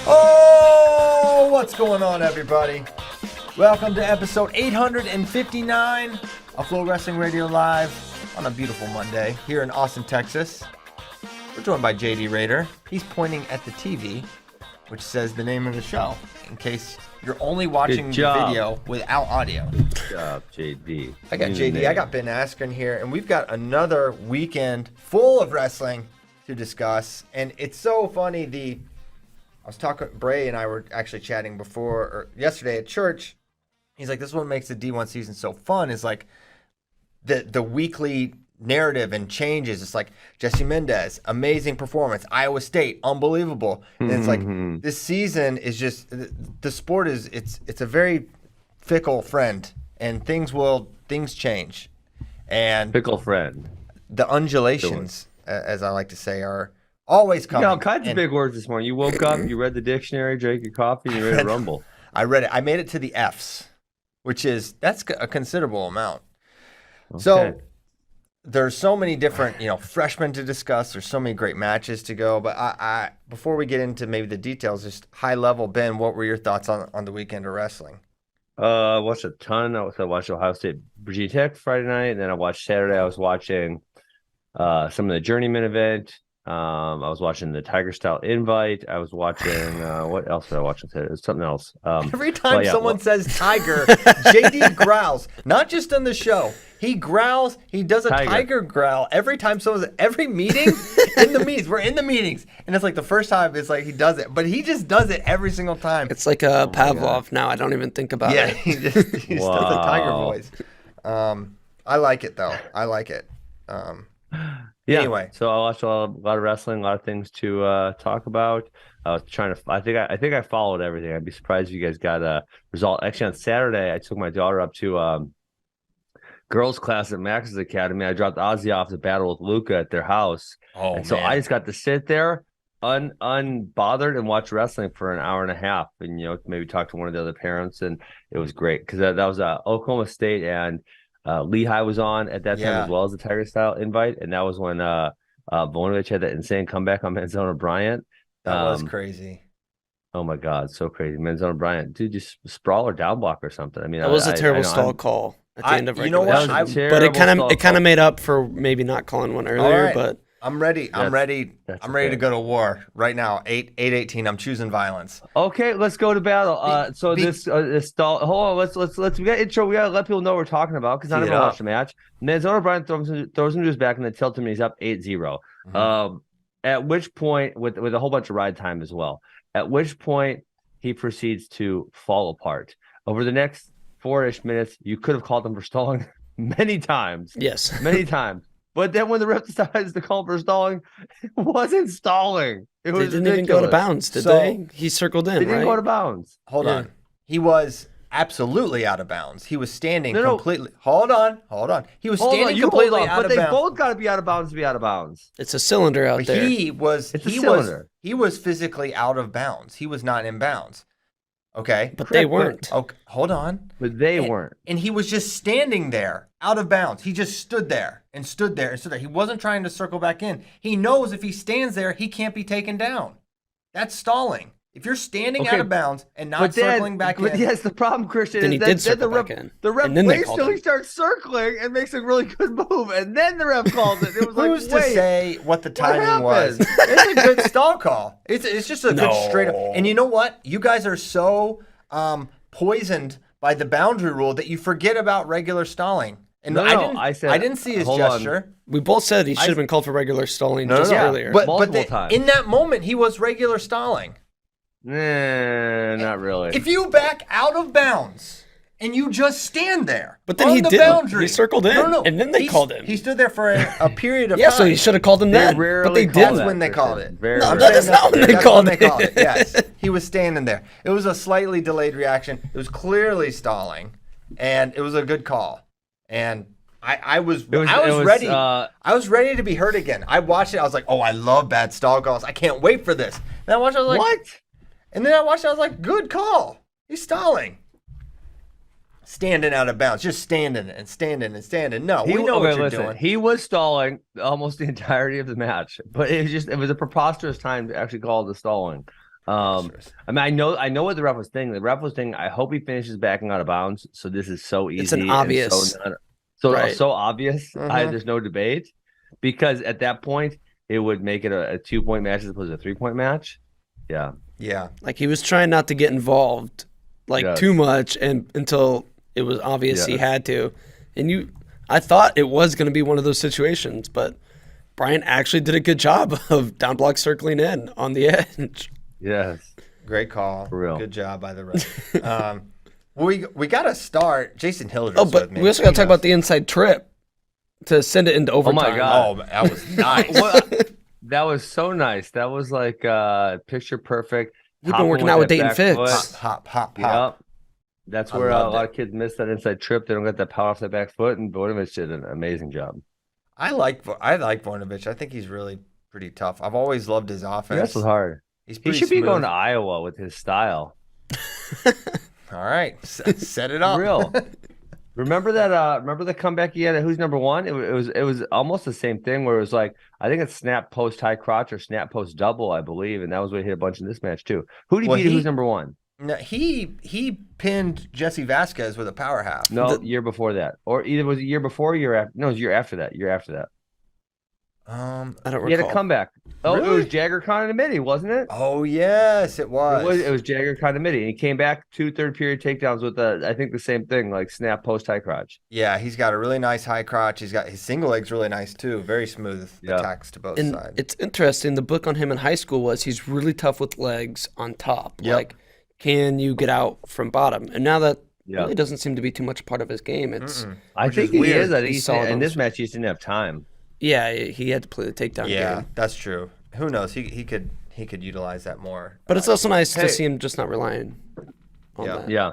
Oh, what's going on, everybody? Welcome to episode 859 of FloWrestling Radio Live on a beautiful Monday here in Austin, Texas. We're joined by JD Rader. He's pointing at the TV, which says the name of the show, in case you're only watching the video without audio. Good job, JD. I got JD, I got Ben Askren here, and we've got another weekend full of wrestling to discuss. And it's so funny, I was talking, Bray and I were actually chatting yesterday at church. He's like, this is what makes the D1 season so fun, is like the weekly narrative and changes. It's like Jesse Mendez, amazing performance. Iowa State, unbelievable. And it's like this season is just, the sport is, it's a very fickle friend, and things change. And Fickle friend. The undulations, as I like to say, are always coming. All kinds of big words this morning. You woke up, you read the dictionary, drank your coffee, and you ready to rumble. I read it. I made it to the F's, that's a considerable amount. Okay. So there's so many different, freshmen to discuss. There's so many great matches to go. But I before we get into maybe the details, just high level, Ben, what were your thoughts on the weekend of wrestling? I watched a ton. I watched Ohio State Virginia Tech Friday night, and then I watched Saturday. I was watching some of the Journeyman event. I was watching the Tiger Style Invite. I was watching what else did I watch? It was something else. Every time someone says Tiger, JD growls. Not just on the show. He growls. He does a tiger growl every time every meeting in the meetings. We're in the meetings, and it's like the first time it's like he does it, but he just does it every single time. It's like a Pavlov now. I don't even think about it. Yeah, he just does a tiger voice. I like it though. I like it. Yeah. Anyway, so I watched a lot of wrestling, a lot of things to talk about. I was trying to. I think I followed everything. I'd be surprised if you guys got a result. Actually, on Saturday, I took my daughter up to girls' class at Max's Academy. I dropped Ozzy off to battle with Luca at their house. So I just got to sit there unbothered and watch wrestling for an hour and a half, and maybe talk to one of the other parents, and it was great because that was Oklahoma State and. Lehigh was on at that time as well as the Tiger Style Invite, and that was when Voinovich had that insane comeback on Menzona Bryant. That was crazy. Oh my God, so crazy. Menzona Bryant, dude, just sprawl or down block or something. I mean, that was a terrible stall call at the end of regulation. But it kind of made up for maybe not calling one earlier. But I'm ready. I'm ready to go to war right now. 8-18. I'm choosing violence. Okay, let's go to battle. This stall. Hold on. Let's we got intro. We gotta let people know what we're talking about because not everyone watched the match. Menzona Bryant throws him to his back and then tilts him. And he's up 8-0. At which point, with a whole bunch of ride time as well. At which point he proceeds to fall apart. Over the next 4-ish minutes, you could have called him for stalling many times. Yes, many times. But then when the ref decides to call for stalling, it wasn't stalling. It was didn't even go to bounds, did they? He circled in, They didn't go to bounds. Hold on. He was absolutely out of bounds. He was standing completely. Hold on. He was standing completely out of bounds. But they both got to be out of bounds to be out of bounds. It's a cylinder out there. He was physically out of bounds. He was not in bounds. Okay. But they weren't. Okay, hold on. But they weren't. And he was just standing there, out of bounds. He just stood there. He wasn't trying to circle back in. He knows if he stands there, he can't be taken down. That's stalling. If you're standing out of bounds and not circling back in. Yes, the problem, Christian, then is he did circle back in. The ref waits till he starts circling and makes a really good move, and then the ref calls it. It was Who's to say what the timing was? It's a good stall call. It's just a good straight up. And you know what? You guys are so poisoned by the boundary rule that you forget about regular stalling. And I didn't see his gesture. We both said he should have been called for regular stalling earlier. But in that moment, he was regular stalling. Nah, not really. If you back out of bounds and you just stand there, but then he didn't. Boundary, he circled in, and then they called him. He stood there for a period of time. Yeah, so he should have called him then. But they did when they called it. That's not when they called it. Yes, he was standing there. It was a slightly delayed reaction. It was clearly stalling, and it was a good call. And I was ready. I was ready to be hurt again. I watched it. I was like, oh, I love bad stall calls. I can't wait for this. And I watched it. I was like, what? And then I watched it. I was like, good call. He's stalling. Standing out of bounds. Just standing and standing and standing. No, we know what you're doing. He was stalling almost the entirety of the match. But it was a preposterous time to actually call the stalling. Monstrous. I mean, I know what the ref was thinking. The ref was thinking, I hope he finishes backing out of bounds. So this is so easy. It's an and obvious. Right. so obvious. Mhm. There's no debate, because at that point it would make it a 2-point match as opposed to a 3-point match. Yeah. Yeah. Like he was trying not to get involved Yes. too much and until it was obvious he Yes. had to. And I thought it was going to be one of those situations, but Brian actually did a good job of down block circling in on the edge. Yes. Great call. For real. Good job by the ref. We got to start. Jason Hildreth's Oh, but with me. we also got to talk about the inside trip to send it into overtime. my God. Oh, that was nice. Well, that was so nice. That was like picture perfect. We've been working out with Dayton Fitz. Hop, hop, hop. Yep. That's I where a loved lot it. of kids miss that inside trip. They don't get that power off their back foot, and Voinovich did an amazing job. I like Voinovich. I think he's really pretty tough. I've always loved his He offense. wrestled hard. He's He pretty should be smooth. going to Iowa with his style. All right, set it up. Real. Remember that? Remember the comeback he had at Who's Number One? It was almost the same thing where it was like, I think it's snap post high crotch or snap post double, I believe, and that was what he hit a bunch in this match too. Who did he beat at Who's Number One? No, he pinned Jesse Vasquez with a power half. No, year before that, or either was it year before or year after. No, it was year after that. Year after that. I don't He had recall. a comeback. Oh, Really? It was Jagger Condomity, wasn't it? Oh yes, it was. It was Jagger Condomity, and he came back 2 third-period takedowns with I think the same thing, like snap post high crotch. Yeah, he's got a really nice high crotch. He's got his single leg's really nice too. Very smooth Yeah. attacks to both And sides. it's interesting. The book on him in high school was he's really tough with legs on top. Yep. Like, can you get out from bottom? And now that Yeah. really doesn't seem to be too much a part of his game. It's I Which is think he weird. is. I think He's solid in on this his- match he just didn't have time. yeah, he had to play the takedown Yeah, game. that's true. Who knows? He could utilize that more. But it's also nice Hey. to see him just not relying on Yeah. that. Yeah.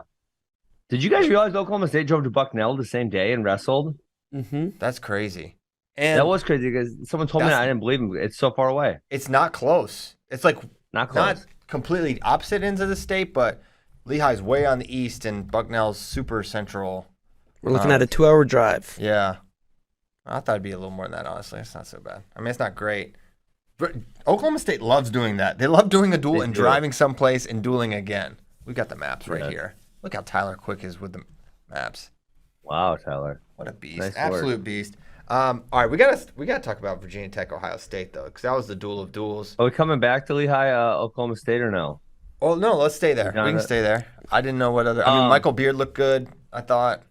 Did you guys realize Oklahoma State drove to Bucknell the same day and wrestled? Mm-hmm. That's crazy. And That was crazy because someone told me that. I didn't believe him. It's so far away. it's not close. It's like Not close. not completely opposite ends of the state, but Lehigh's way on the east and Bucknell's super central. We're looking at a 2-hour drive. Yeah. I thought it'd be a little more than that, honestly. It's not so bad. I mean, it's not great. But Oklahoma State loves doing that. They love doing a duel They and do. driving someplace and dueling again. We got the maps right Yeah. here. Look how Tyler Quick is with the maps. Wow, Tyler. What a beast. Nice work. Absolute beast. All right, we gotta talk about Virginia Tech, Ohio State, though, because that was the duel of duels. Are we coming back to Lehigh, Oklahoma State, or no? Oh, no, let's stay there. Done We can it. stay there. I didn't know what other. I mean, Michael Beard looked good, I thought.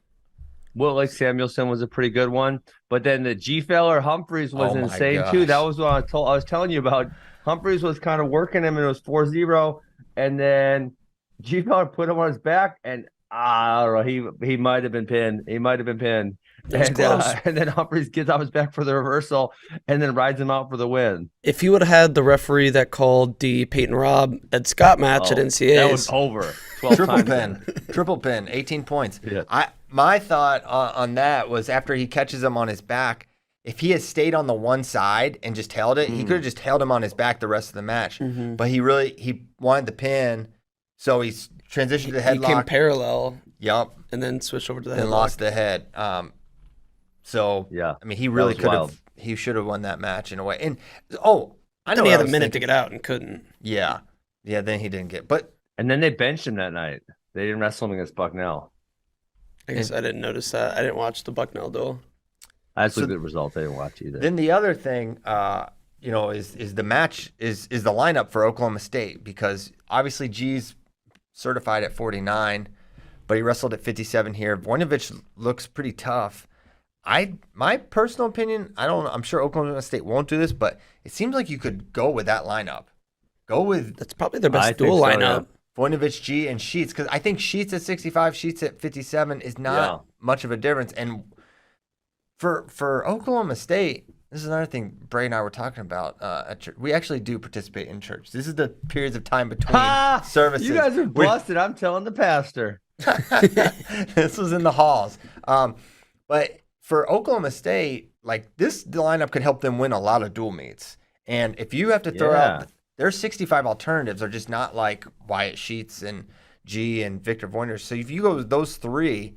Will Lake Samuelson was a pretty good one, but then the G Feller Humphreys was Oh my insane too. That gosh. was what I was telling you about. Humphreys was kind of working him, and it was 4-0, and then G Feller put him on his back, and I don't know, he might have been pinned. He might have been pinned. It was close. And then Humphreys gets off his back for the reversal, and then rides him out for the win. If he would have had the referee that called the Peyton Robb Ed Scott match at That NCAA's, was over. 12 Triple times. pin. Triple pin, 18 points. Yeah. My thought on that was after he catches him on his back, if he had stayed on the one side and just held it, he could have just held him on his back the rest of the match. But he wanted the pin, so he's transitioned to the he came headlock. parallel Yup, and then switched over to the and headlock. lost the head. So Yeah. I mean, he really was could wild. have. He should have won that match in a way. And I know Then he what had I a was minute thinking. to get out and couldn't. Yeah. Then he didn't get. But And then they benched him that night. They didn't wrestle him against Bucknell. I guess I didn't notice that. I didn't watch the Bucknell duel. That's So- a good result. I didn't watch either. then the other thing, is the match is the lineup for Oklahoma State, because obviously G's certified at 49, but he wrestled at 57 here. Voinovich looks pretty tough. My personal opinion, I'm sure Oklahoma State won't do this, but it seems like you could go with that lineup. Go with That's probably their I best think duel so, lineup. Voinovich, G, and Sheets, because I think Sheets at 65, Sheets at 57 is not much of a difference. And for Oklahoma State, this is another thing Bray and I were talking about at church. We actually do participate in church. This is the periods of time between services. You guys are We're- busted. I'm telling the pastor. This was in the halls. But for Oklahoma State, like the lineup could help them win a lot of dual meets. And if you have to throw out their 65 alternatives are just not like Wyatt Sheets and G and Victor Voyners. So if you go with those three,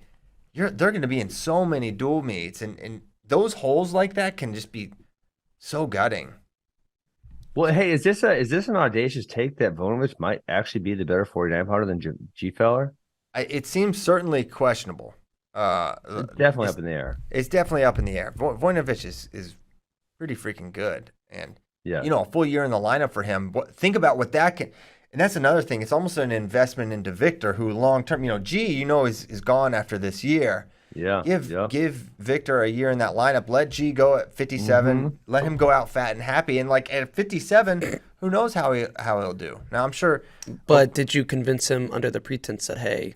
they're going to be in so many dual meets, and those holes like that can just be so gutting. Well, hey, is this an audacious take that Vonovich might actually be the better 49 pounder than G Feller? It seems certainly questionable. It's definitely up in the air. It's definitely up in the air. Voinovich is pretty freaking good, and Yeah, a full year in the lineup for him. Think about what that can. And that's another thing. It's almost an investment into Victor, who long term, G, is gone after this year. yeah. Give Victor a year in that lineup. Let G go at 57. Mhm. Let him go out fat and happy. And like at 57, who knows how he'll do? Now I'm sure. But did you convince him under the pretense that, hey,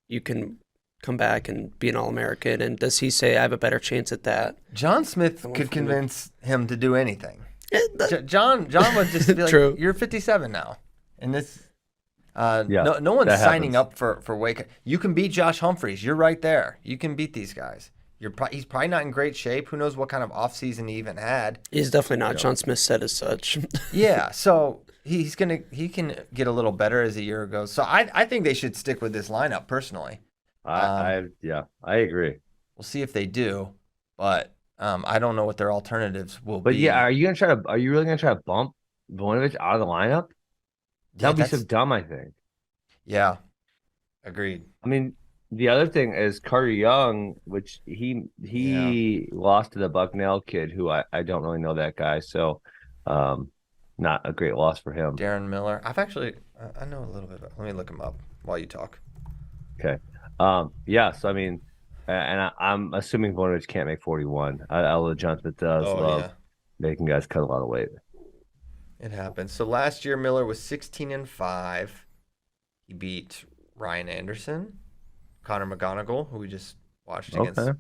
you can come back and be an All-American? And does he say, I have a better chance at that? John Smith could convince him to do anything. Yeah, John would just be like, True. You're 57 now, and this. Yeah, no one's that signing happens. up for Wake. You can beat Josh Humphreys. You're right there. You can beat these guys. He's probably not in great shape. Who knows what kind of offseason he even had. He's definitely not. John Smith said as such. Yeah, so he can get a little better as the year goes. So I think they should stick with this lineup personally. I agree. We'll see if they do, but I don't know what their alternatives will But be. yeah, are you really gonna try to bump Voinovich out of the lineup? That'd be so dumb, I think. Yeah, agreed. I mean, the other thing is Carter Young, which he lost to the Bucknell kid, who I don't really know that guy, so not a great loss for him. Darren Miller. I know a little bit about. Let me look him up while you talk. Okay. Yeah. So I mean, and I'm assuming Voinovich can't make 41. Although John Smith does love making guys cut a lot of weight. It happens. So last year Miller was 16-5. He beat Ryan Anderson, Connor McGonigal, who we just watched against. Okay.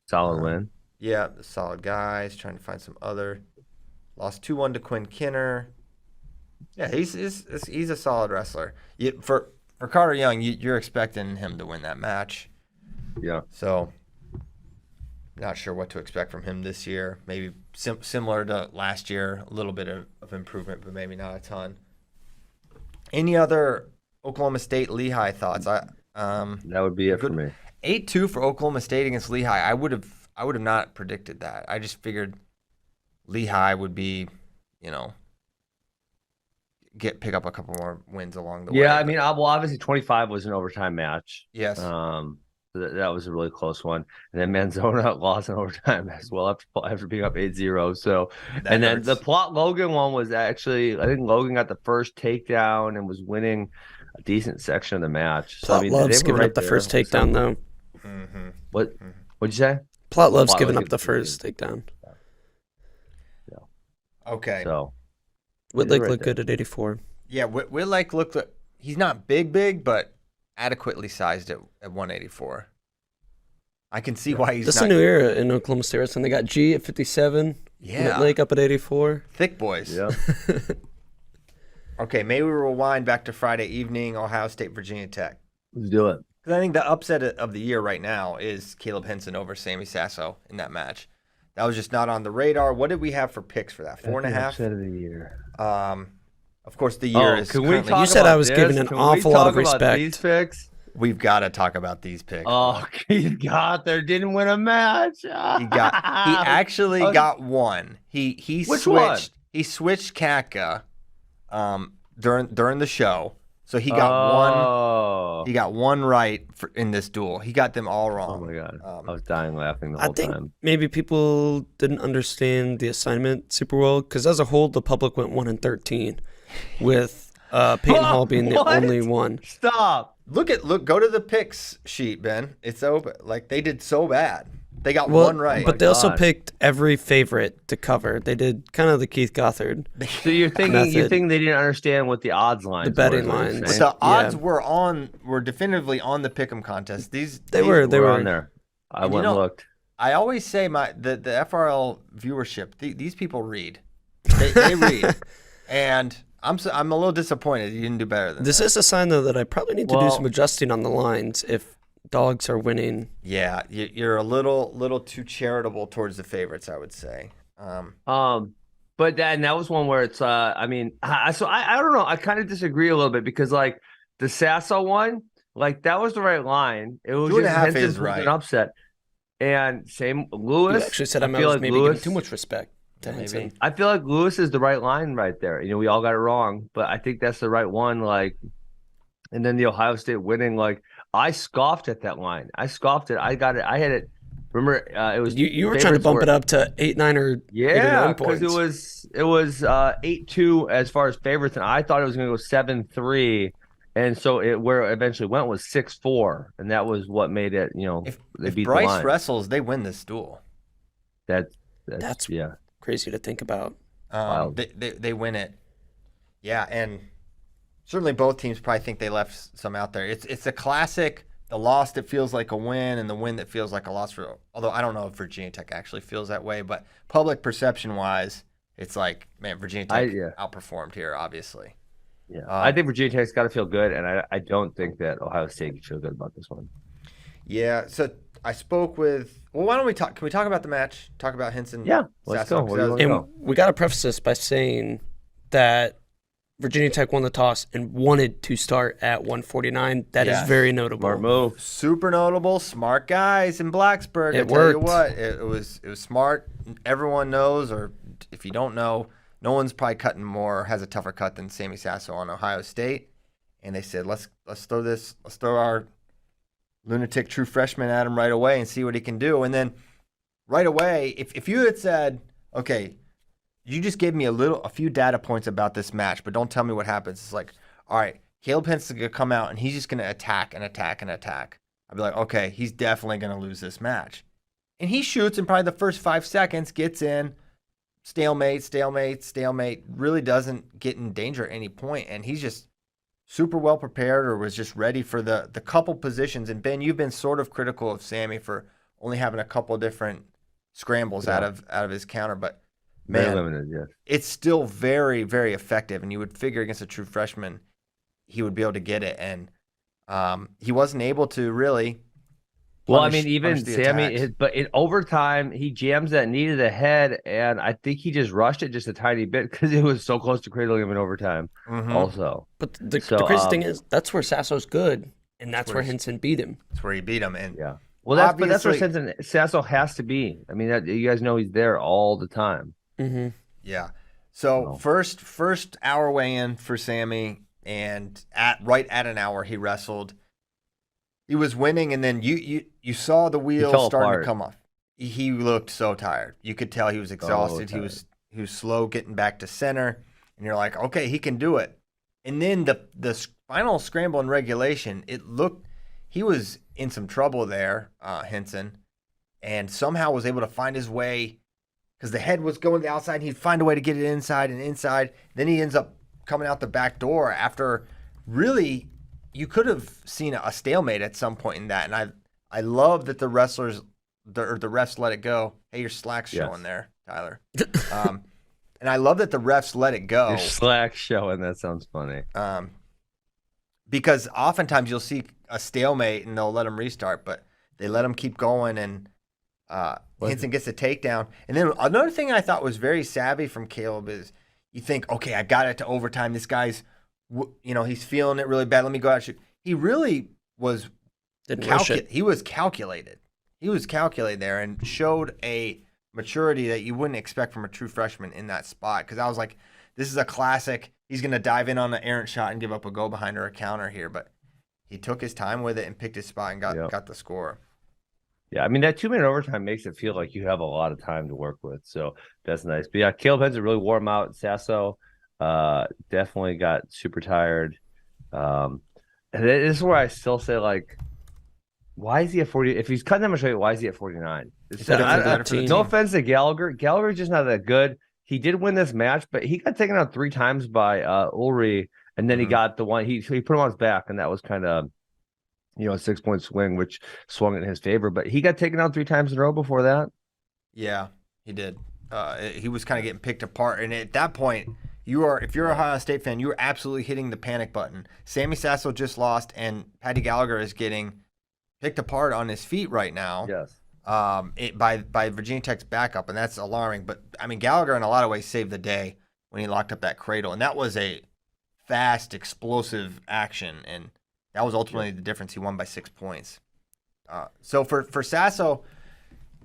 Solid win. Yeah, solid guys. Trying to find some other. Lost 2-1 to Quinn Kinner. Yeah, he's a solid wrestler. For Carter Young, you're expecting him to win that match. Yeah. So, not sure what to expect from him this year. Maybe similar to last year, a little bit of improvement, but maybe not a ton. Any other Oklahoma State Lehigh thoughts? That would be it for me. 8-2 for Oklahoma State against Lehigh. I would have not predicted that. I just figured Lehigh would be, pick up a couple more wins along the way. Yeah, I mean, obviously 25 was an overtime match. Yes. That was a really close one. And then Manzona lost in overtime as well after being up 8-0. So, and then the Plot Logan one was actually, I think Logan got the first takedown and was winning a decent section of the match. So, Plot loves giving up the first takedown, though. Mm-hmm. What'd you say? Plot loves giving up the first takedown. Yeah. Okay. So, Whitlick looked good at 84. Yeah, Whitlick looked. He's not big, but adequately sized at 184. I can see why he's. This is a new era in Oklahoma State wrestling. They got G at 57. Yeah. Whitlick up at 84. Thick boys. yeah. Okay, maybe we'll rewind back to Friday evening, Ohio State, Virginia Tech. Let's do it. Because I think the upset of the year right now is Caleb Henson over Sammy Sasso in that match. That was just not on the radar. What did we have for picks for that? 4.5? Upset of the year. Of course, the year is. Can we currently- talk You said about I was this? giving an Can we awful lot of talk about respect. These picks? We've got to talk about these picks. Oh, Keith got there, didn't win a match. He actually got one. He Which switched. one? He switched Katka during the show, so he got one. He got one right in this duel. He got them all wrong. Oh my god, I was dying laughing the I whole think time. maybe people didn't understand the assignment super well because as a whole, the public went 1-13, with Peyton Hall being the What? only one. Stop. Go to the picks sheet, Ben. It's open. Like they did so bad. They got one right. But they also God. picked every favorite to cover. They did kind of the Keith Gothard. So you're thinking Method. they didn't understand what the odds lines, The betting were, is what you're lines. But saying? the odds Yeah. were definitively on the pick'em contest. They were on there. I And went and looked. I always say the FRL viewership. These people read. They read, and I'm a little disappointed you didn't do better than This that. is a sign, though, that I probably need to do Well- some adjusting on the lines if dogs are winning. Yeah, you're a little too charitable towards the favorites, I would say. But that was one where it's I mean, I don't know. I kind of disagree a little bit because like the Sasso one, like that was the right line. It was 2.5 just Henson is was right. an upset. And same You Lewis. actually said I I feel was like maybe Lewis, giving too much respect. to Maybe. Henson. I feel like Lewis is the right line right there. We all got it wrong, but I think that's the right one. Like, and then the Ohio State winning, like I scoffed at that line. I scoffed it. I got it. I had it. Remember, it was You were trying to bump it up to 8, 9, or 8 or 9 points. because it was 8-2 as far as favorites, and I thought it was going to go 7-3, and so where it eventually went was 6-4, and that was what made it. If they beat Bryce the line. wrestles, they win this duel. That's crazy to think about. They win it. Yeah, and certainly both teams probably think they left some out there. It's a classic. The loss that feels like a win and the win that feels like a loss although I don't know if Virginia Tech actually feels that way, but public perception wise, it's like, man, Virginia Tech outperformed here, obviously. Yeah, I think Virginia Tech's got to feel good, and I don't think that Ohio State can feel good about this one. Yeah, so I spoke with. Well, why don't we talk? Can we talk about the match? Talk about Henson? Yeah, let's go. And we got to preface this by saying that Virginia Tech won the toss and wanted to start at 149. That is very notable. Smart move. Super notable. Smart guys in Blacksburg. It tell worked. you what, it was smart. Everyone knows, or if you don't know, no one's probably cutting more, has a tougher cut than Sammy Sasso on Ohio State. And they said, let's throw our lunatic true freshman at him right away and see what he can do. And then right away, if you had said, okay, you just gave me a few data points about this match, but don't tell me what happens. It's like, all right, Caleb Henson's going to come out, and he's just going to attack and attack and attack. I'd be like, okay, he's definitely going to lose this match. And he shoots in probably the first 5 seconds, gets in, stalemate, really doesn't get in danger at any point, and he's just super well prepared or was just ready for the couple positions. And, Ben, you've been sort of critical of Sammy for only having a couple different scrambles out of his counter, but man, very limited, yes. It's still very, very effective, and you would figure against a true freshman he would be able to get it, and he wasn't able to really. Well, I mean, even Sammy, but in overtime, he jams that knee to the head, and I think he just rushed it just a tiny bit because it was so close to cradling him in overtime also. But the crazy thing is, that's where Sasso's good, and that's where Henson beat him. That's where he beat him, and yeah. Well, that's where Sasso has to be. I mean, you guys know he's there all the time. Mm-hmm. Yeah. So first hour weigh-in for Sammy, and right at an hour he wrestled. He was winning, and then you saw the wheels starting to come off. He looked so tired. You could tell he was exhausted. He was slow getting back to center, and you're like, okay, he can do it. And then the final scramble in regulation, it looked he was in some trouble there, Henson, and somehow was able to find his way. Because the head was going to the outside, and he'd find a way to get it inside and inside. Then he ends up coming out the back door after really, you could have seen a stalemate at some point in that. And I love that the refs let it go. Hey, your slack's showing there, Tyler. And I love that the refs let it go. Your slack showing, that sounds funny. Because oftentimes you'll see a stalemate and they'll let him restart, but they let him keep going, and Henson gets a takedown. And then another thing I thought was very savvy from Caleb is you think, okay, I got it to overtime. This guy's, he's feeling it really bad. Let me go out and shoot. He really was he was calculated. He was calculated there and showed a maturity that you wouldn't expect from a true freshman in that spot. Because I was like, this is a classic. He's going to dive in on an errant shot and give up a go behind or a counter here. But he took his time with it and picked his spot and got the score. Yeah, I mean, that 2-minute overtime makes it feel like you have a lot of time to work with. So that's nice. But yeah, Caleb Henson really wore him out. Sasso definitely got super tired. And this is where I still say, like, why is he at 40? If he's cutting that much weight, why is he at 49? No offense to Gallagher. Gallagher's just not that good. He did win this match, but he got taken out 3 times by Ulrich, and then he got the one he put him on his back, and that was kind of a 6-point swing, which swung in his favor. But he got taken out 3 times in a row before that. Yeah, he did. He was kind of getting picked apart, and at that point, if you're a Ohio State fan, you are absolutely hitting the panic button. Sammy Sasso just lost, and Paddy Gallagher is getting picked apart on his feet right now. Yes. By Virginia Tech's backup, and that's alarming. But I mean, Gallagher in a lot of ways saved the day when he locked up that cradle, and that was a fast, explosive action, and that was ultimately the difference. He won by 6 points. So for Sasso,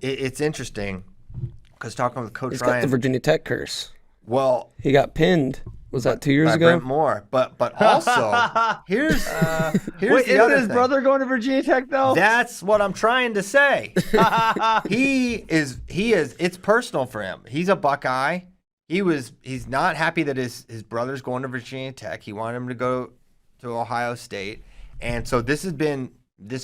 it's interesting. Because talking with Coach He's Ryan. got the Virginia Tech curse. Well, he got pinned. Was that 2 years by ago? Brent Moore. But also, here's Wait, the other isn't his thing. brother going to Virginia Tech though? That's what I'm trying to say. He is. It's personal for him. He's a Buckeye. He's not happy that his brother's going to Virginia Tech. He wanted him to go to Ohio State, and so this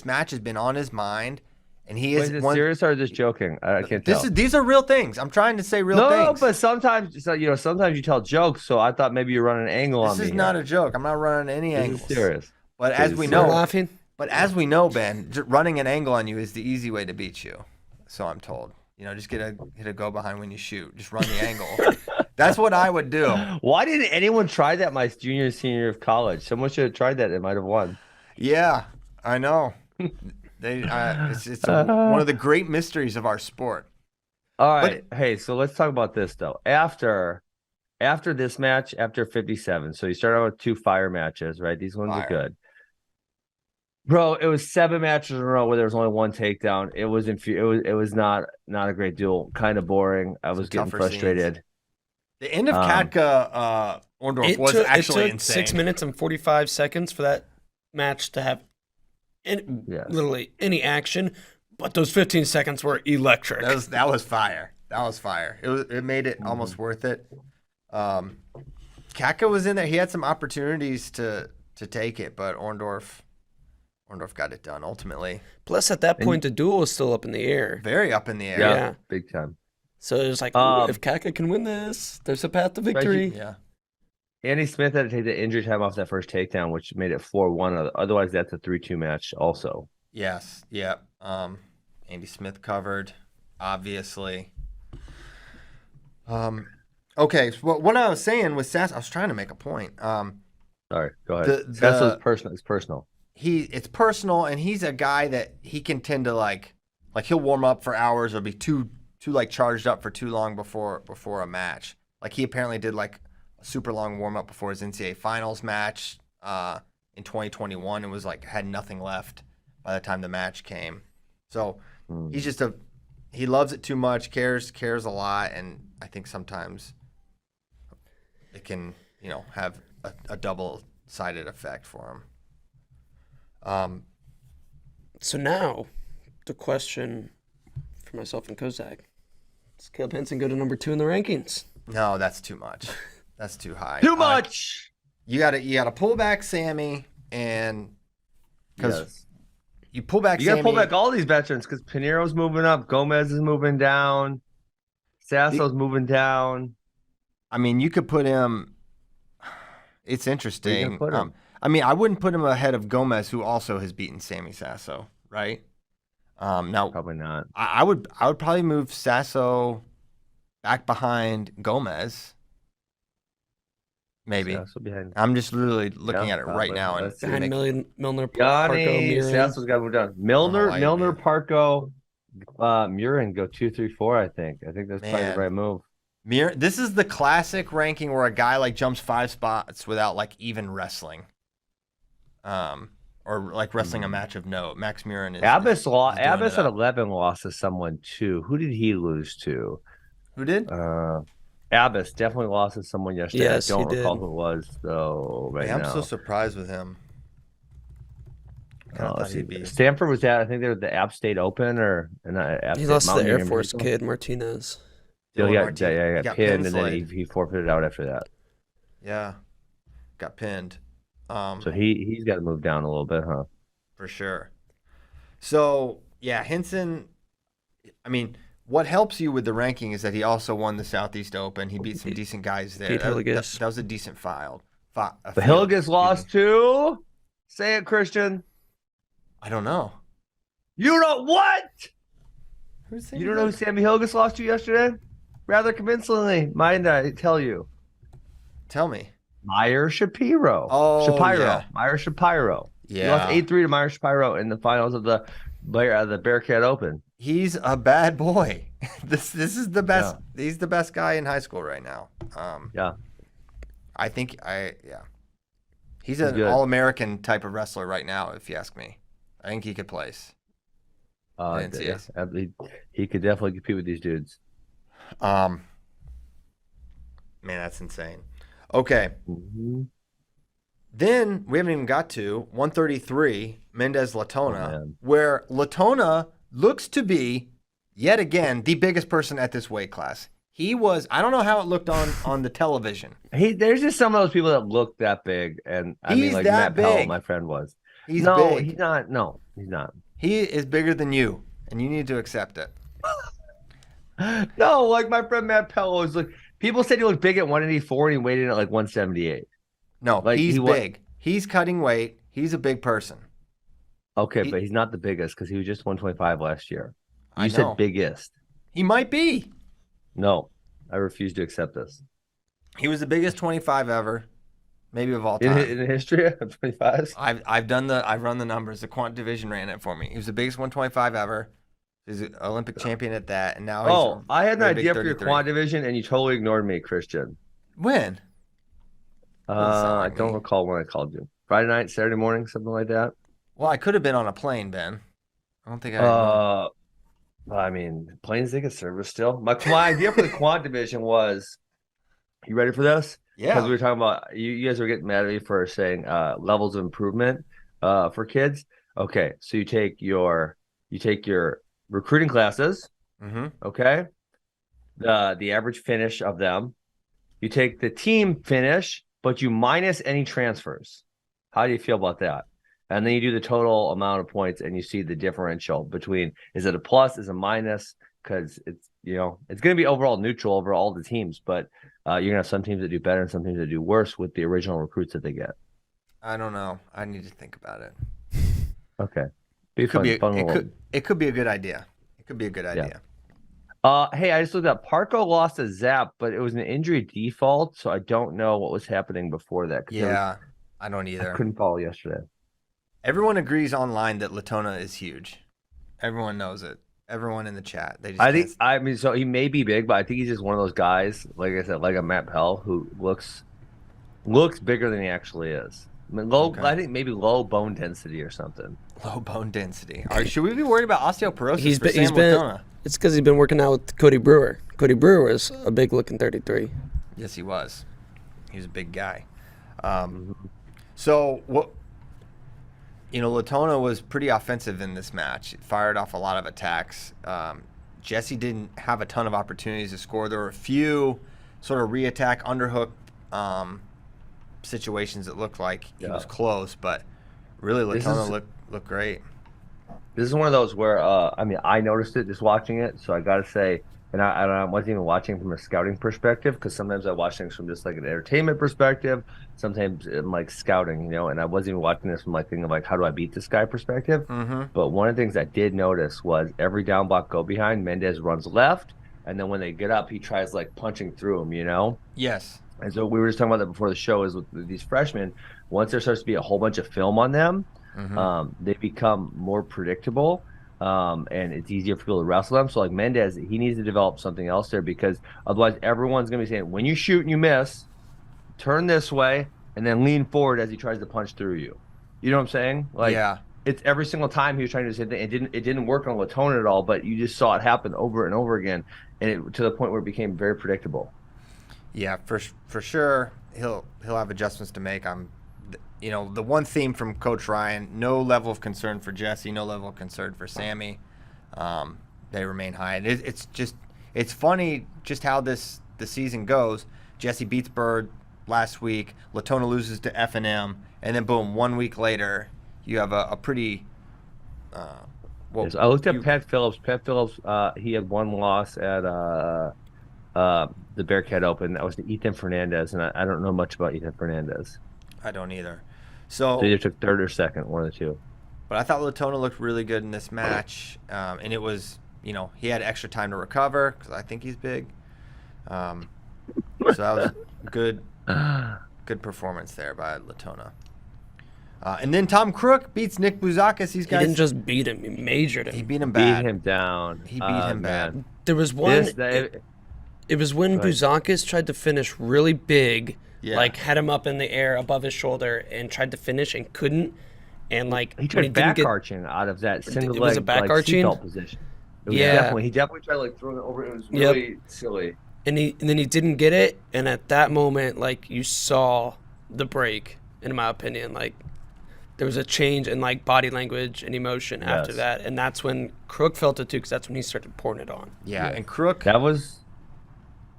match has been on his mind, and he is. Is it serious or just joking? I can't tell. These are real things. I'm trying to say real things. No, but sometimes you tell jokes. So I thought maybe you're running an angle on me. This is not a joke. I'm not running any angles. This is serious. But as we know, Ben, running an angle on you is the easy way to beat you. So I'm told. Just hit a go behind when you shoot. Just run the angle. That's what I would do. Why didn't anyone try that my junior, senior year of college? Someone should have tried that. It might have won. Yeah, I know. It's one of the great mysteries of our sport. All right. Hey, so let's talk about this, though. After this match, after 57, so you start out with 2 fire matches, right? These ones are good. Bro, it was 7 matches in a row where there was only 1 takedown. It was not a great duel. Kind of boring. I was getting frustrated. Scenes. The end of Katka Orndorff was actually it took insane. 6 minutes and 45 seconds for that match to have literally any action, but those 15 seconds were electric. That was fire. It made it almost worth it. Katka was in there. He had some opportunities to take it, but Orndorff got it done ultimately. Plus, at that point, the duel was still up in the air. Very up in the air. Yeah. Big time. So it was like, if Katka can win this, there's a path to victory. Yeah. Andy Smith had to take the injury time off that first takedown, which made it 4-1. Otherwise, that's a 3-2 match also. Yes. Yep. Andy Smith covered, obviously. Okay. So what I was saying with Sass, I was trying to make a point. Sorry, go ahead. That's personal. It's personal. It's personal, and he's a guy that he can tend to like he'll warm up for hours or be too charged up for too long before a match. Like he apparently did like a super long warm up before his NCAA finals match in 2021 and was like had nothing left by the time the match came. So he's just he loves it too much, cares a lot, and I think sometimes it can have a double-sided effect for him. So now the question for myself and Kozak: does Caleb Henson go to number 2 in the rankings? No, that's too much. That's too high. Too much. You gotta pull back Sammy, and because you pull back, you gotta pull back all these veterans because Pinero's moving up, Gomez is moving down, Sasso's moving down. I mean, you could put him. It's interesting. I mean, I wouldn't put him ahead of Gomez, who also has beaten Sammy Sasso, right? Now, probably not. I would probably move Sasso back behind Gomez. Maybe. I'm just literally looking at it right now. And behind Milner, Parko, Murin. Sasso's got to move down. Milner, Parko, Murin go 2, 3, 4, I think. I think that's probably the right move. This is the classic ranking where a guy like jumps 5 spots without like even wrestling. Or like wrestling a match of note. Max Murin is. Abbas at 11 lost to someone too. Who did he lose to? Who did? Abbas definitely lost to someone yesterday. Yes, I don't recall who it was though. I'm so surprised with him. Stanford was at, I think they were the App State Open he lost to the Air Force kid Martinez. He got pinned and then he forfeited out after that. Yeah, got pinned. So he's got to move down a little bit, huh? For sure. So yeah, Henson. I mean, what helps you with the ranking is that he also won the Southeast Open. He beat some decent guys there. That was a decent field. But Hilgis lost to. Say it, Christian. I don't know. You know what? You don't know who Sammy Hilgis lost to yesterday? Rather convincingly, mind I tell you. Tell me. Myer Shapiro. Yeah. Myer Shapiro. Yeah. He lost 8-3 to Myer Shapiro in the finals of the Bearcat Open. He's a bad boy. This is the best. Yeah. He's the best guy in high school right now. I think he's an All-American type of wrestler right now. If you ask me, I think he could place. Yes, he could definitely compete with these dudes. Man, that's insane. Okay. Mm-hmm. Then we haven't even got to 133, Mendez Latona, Oh, where Latona looks to be, yet again, the biggest person at this weight class. He was, I don't know how it looked on the television. There's just some of those people that look that big, and I mean, He's like that Matt Powell, big. my friend was. He's no, big. he's not. No, he's not. He is bigger than you, and you need to accept it. No, like my friend Matt Powell was like. People said he looked big at 184, and he weighed in at like 178. No, Like, he's big. He's cutting weight. He's a big person. Okay, but he's not the biggest because he was just 125 last year. I You know. said biggest. He might be. No, I refuse to accept this. He was the biggest 25 ever, maybe of all In time. the history of 25s? I've run the numbers. The quant division ran it for me. He was the biggest 125 ever. He's an Olympic champion at that, and now he's I had an really big idea for your 33. quad division, and you totally ignored me, Christian. When? I like don't me. recall when I called you. Friday night, Saturday morning, something like that. Well, I could have been on a plane, Ben. I don't think I. I mean, planes take a service still. My idea for the quad division was, you ready for this? Because we Yeah. were talking about you guys were getting mad at me for saying levels of improvement for kids. Okay, so you take your recruiting classes, Mm-hmm. okay? The average finish of them. You take the team finish, but you minus any transfers. How do you feel about that? And then you do the total amount of points, and you see the differential between, is it a plus, is it a minus? Because it's it's going to be overall neutral over all the teams, but you're going to have some teams that do better and some teams that do worse with the original recruits that they get. I don't know. I need to think about it. Okay, It could be a good idea. It could be a good idea. Hey, I just looked up. Parco lost a Zap, but it was an injury default, so I don't know what was happening before that. Yeah, I don't I either. couldn't follow yesterday. Everyone agrees online that Latona is huge. Everyone knows it. Everyone in the chat. They just I can't think, I mean, so he may be big, but I think he's just one of those guys, like I said, like a Matt Pell, who looks bigger than he actually is. I mean, Okay. I think maybe low bone density or something. low bone density. All right, should we be worried about osteoporosis He's for been, Sam he's been. Latona? It's because he's been working out with Cody Brewer. Cody Brewer was a big looking 33. Yes, he was. He was a big guy. So what? Latona was pretty offensive in this match. It fired off a lot of attacks. Jesse didn't have a ton of opportunities to score. There were a few sort of re-attack, underhook situations that looked like he was close, but really Latona looked great. This is one of those where, I mean, I noticed it just watching it, so I got to say, and I wasn't even watching from a scouting perspective, because sometimes I watch things from just like an entertainment perspective, sometimes I'm like scouting, and I wasn't even watching this from like thinking like, how do I beat this guy perspective? Mm-hmm. But one of the things I did notice was every down block go behind, Mendez runs left, and then when they get up, he tries like punching through them, Yes. And so we were just talking about that before the show, is with these freshmen, once there starts to be a whole bunch of film on them, they become more predictable, and it's easier for people to wrestle them. So like Mendez, he needs to develop something else there, because otherwise everyone's going to be saying, when you shoot and you miss, turn this way and then lean forward as he tries to punch through you. You know what I'm saying? Like, Yeah. It's every single time he was trying to do the same thing. It didn't work on Latona at all, but you just saw it happen over and over again, and to the point where it became very predictable. Yeah, for sure he'll have adjustments to make. The one theme from Coach Ryan: no level of concern for Jesse, no level of concern for Sammy. They remain high, and it's funny just how the season goes. Jesse beats Bird last week. Latona loses to F&M, and then boom, 1 week later, you have a pretty. Yes, I looked at Pat Phillips. Pat Phillips, he had one loss at the Bearcat Open. That was to Ethan Fernandez, and I don't know much about Ethan Fernandez. I don't either. So they either took third or second, one of the two. But I thought Latona looked really good in this match, and it was, he had extra time to recover because I think he's big. So that was good performance there by Latona. And then Tom Crook beats Nick Bouzakis. He didn't just beat him; he majored him. He beat him bad. Beat him down. He beat him bad. There was one. It was when Bouzakis tried to finish really big, like had him up in the air above his shoulder and tried to finish and couldn't. And like he tried back arching out of that single leg, was a back arching seatbelt position. It was he definitely tried to like throw it over. It was really silly. And then he didn't get it, and at that moment, like, you saw the break, in my opinion. Like, there was a change in like body language and emotion after that, and that's when Crook felt it too, because that's when he started pouring it on. Yeah, and Crook. That was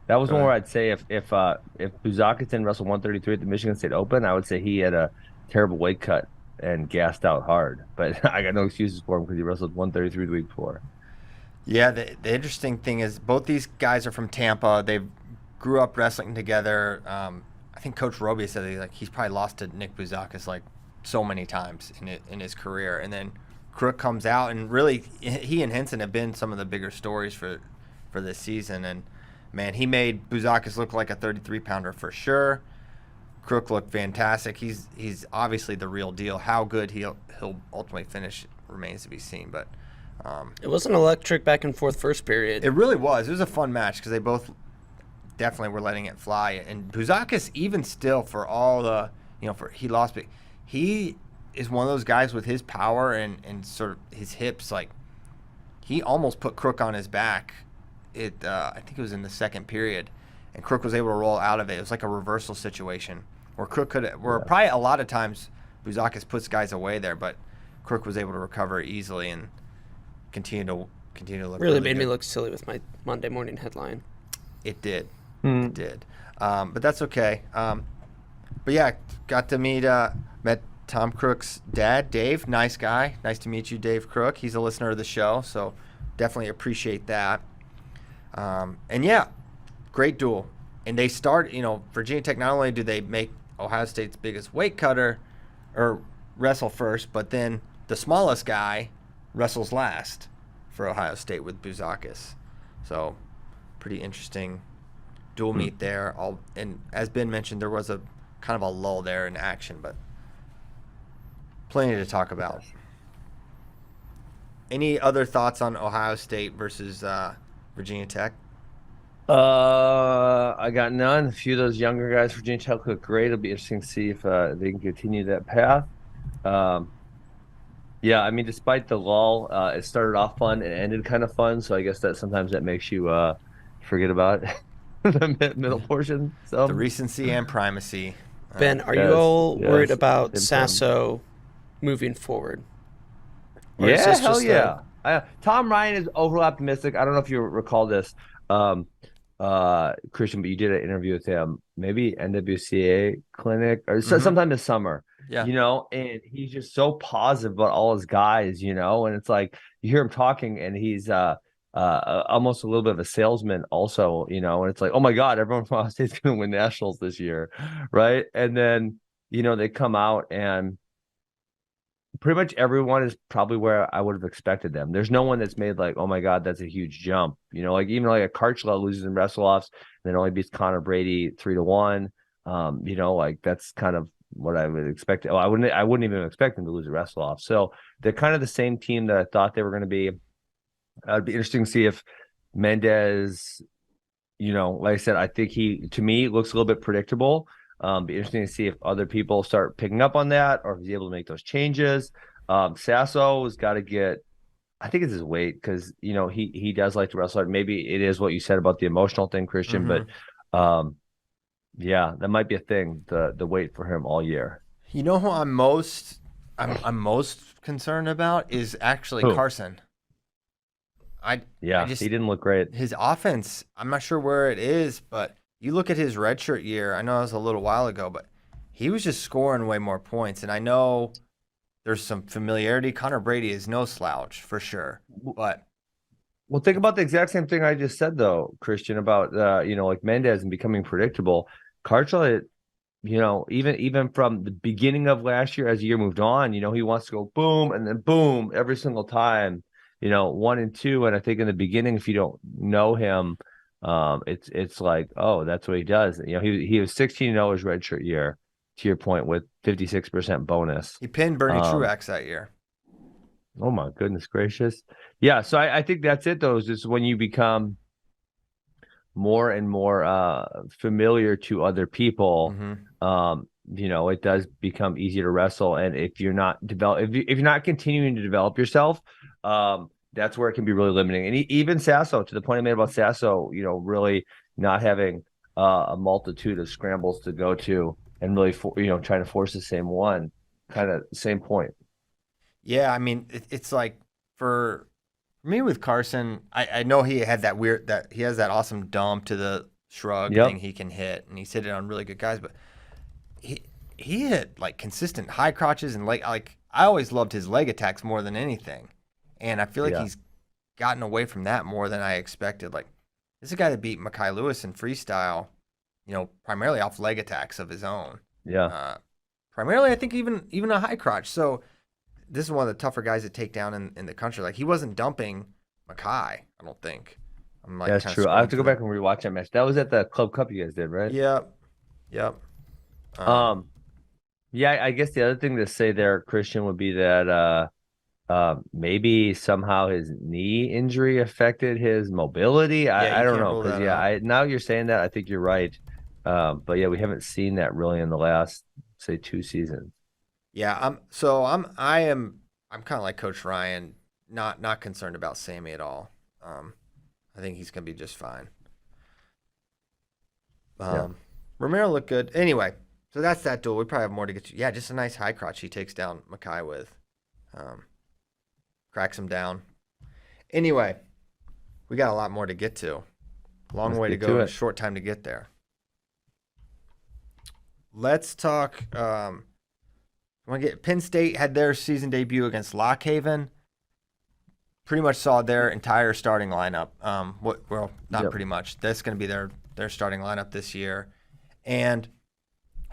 one where I'd say if Buzakis didn't wrestle 133 at the Michigan State Open, I would say he had a terrible weight cut and gassed out hard. But I got no excuses for him because he wrestled 133 the week before. Yeah, the interesting thing is both these guys are from Tampa. They grew up wrestling together. I think Coach Roby said he's probably lost to Nick Buzakis like so many times in his career. And then Crook comes out, and really he and Henson have been some of the bigger stories for this season. And man, he made Buzakis look like a 33-pounder for sure. Crook looked fantastic. He's obviously the real deal. How good he'll ultimately finish remains to be seen, but. It was an electric back and forth first period. It really was. It was a fun match because they both definitely were letting it fly. And Buzakis, even still, for all the, he lost, but he is one of those guys with his power and sort of his hips. Like, he almost put Crook on his back. I think it was in the second period, and Crook was able to roll out of it. It was like a reversal situation where Crook probably a lot of times Buzakis puts guys away there, but Crook was able to recover easily and continue to look really made good. me look silly with my Monday morning headline. It did. It did. But that's okay. But yeah, got to met Tom Crook's dad, Dave. Nice guy. Nice to meet you, Dave Crook. He's a listener of the show, so definitely appreciate that. And yeah, great duel. And they start, Virginia Tech, not only do they make Ohio State's biggest weight cutter or wrestle first, but then the smallest guy wrestles last for Ohio State with Buzakis. So pretty interesting dual meet there. And as Ben mentioned, there was a kind of a lull there in action, but plenty to talk about. Any other thoughts on Ohio State versus Virginia Tech? I got none. A few of those younger guys, Virginia Tech, look great. It'll be interesting to see if they can continue that path. Yeah, I mean, despite the lull, it started off fun and ended kind of fun. So I guess that sometimes that makes you forget about the middle portion. So the recency and primacy. Ben, are you all worried about Sasso moving forward? Or yeah, hell yeah. Tom Ryan is overly optimistic. I don't know if you recall this, Christian, but you did an interview with him, maybe NWCA clinic or sometime this summer. Yeah. And he's just so positive about all his guys, and it's like you hear him talking and he's almost a little bit of a salesman also, and it's like, oh my God, everyone from Ohio State's going to win nationals this year. Right. And then, they come out and pretty much everyone is probably where I would have expected them. There's no one that's made like, oh my God, that's a huge jump. Like even like a Karchla loses in wrestle-offs and then only beats Connor Brady 3-1. Like that's kind of what I would expect. I wouldn't even expect them to lose a wrestle-off. So they're kind of the same team that I thought they were going to be. It'd be interesting to see if Mendez, like I said, I think to me, looks a little bit predictable. Be interesting to see if other people start picking up on that or if he's able to make those changes. Sasso has got to get, I think it's his weight because, he does like to wrestle. Maybe it is what you said about the emotional thing, Christian, but yeah, that might be a thing, the weight for him all year. You know who I'm most concerned about is actually Carson. I just, he didn't look great. His offense, I'm not sure where it is, but you look at his redshirt year. I know it was a little while ago, but he was just scoring way more points. And I know there's some familiarity. Connor Brady is no slouch for sure. But well, think about the exact same thing I just said, though, Christian, about like Mendez and becoming predictable. Karchla, even from the beginning of last year, as the year moved on, he wants to go boom and then boom every single time. 1 and 2, and I think in the beginning, if you don't know him, it's like, oh, that's what he does. He was 16-0 his redshirt year, to your point, with 56% bonus. He pinned Bernie Truax that year. Oh my goodness gracious! Yeah, so I think that's it. Though, is just when you become more and more familiar to other people, it does become easier to wrestle. And if you're not if you're not continuing to develop yourself, that's where it can be really limiting. And even Sasso, to the point I made about Sasso, really not having a multitude of scrambles to go to and really, trying to force the same one, kind of same point. Yeah, I mean, it's like for me with Carson, I know he had that he has that awesome dump to the shrug Yep. thing he can hit, and he's hit it on really good guys, but he hit like consistent high crotches and like I always loved his leg attacks more than anything. And I feel like he's gotten away from that more than I expected. Like, this is a guy that beat Mekhi Lewis in freestyle, primarily off leg attacks of his own. Yeah. Primarily, I think even a high crotch. So this is one of the tougher guys to take down in the country. Like, he wasn't dumping Mekhi, I don't think. I'm like, that's true. I have to go back and rewatch that match. That was at the Club Cup you guys did, right? Yep. Yeah, I guess the other thing to say there, Christian, would be that maybe somehow his knee injury affected his mobility. I don't know, because now you're saying that, I think you're right. But yeah, we haven't seen that really in the last, say, 2 seasons. Yeah, I'm kind of like Coach Ryan, not concerned about Sammy at all. I think he's gonna be just fine. Romero looked good. Anyway, so that's that duel. We probably have more to get to. Yeah, just a nice high crotch he takes down Mekhi with. Cracks him down. Anyway, we got a lot more to get to. Long way to go, short time to get there. Let's talk. Penn State had their season debut against Lock Haven. Pretty much saw their entire starting lineup. Pretty much. That's going to be their starting lineup this year. And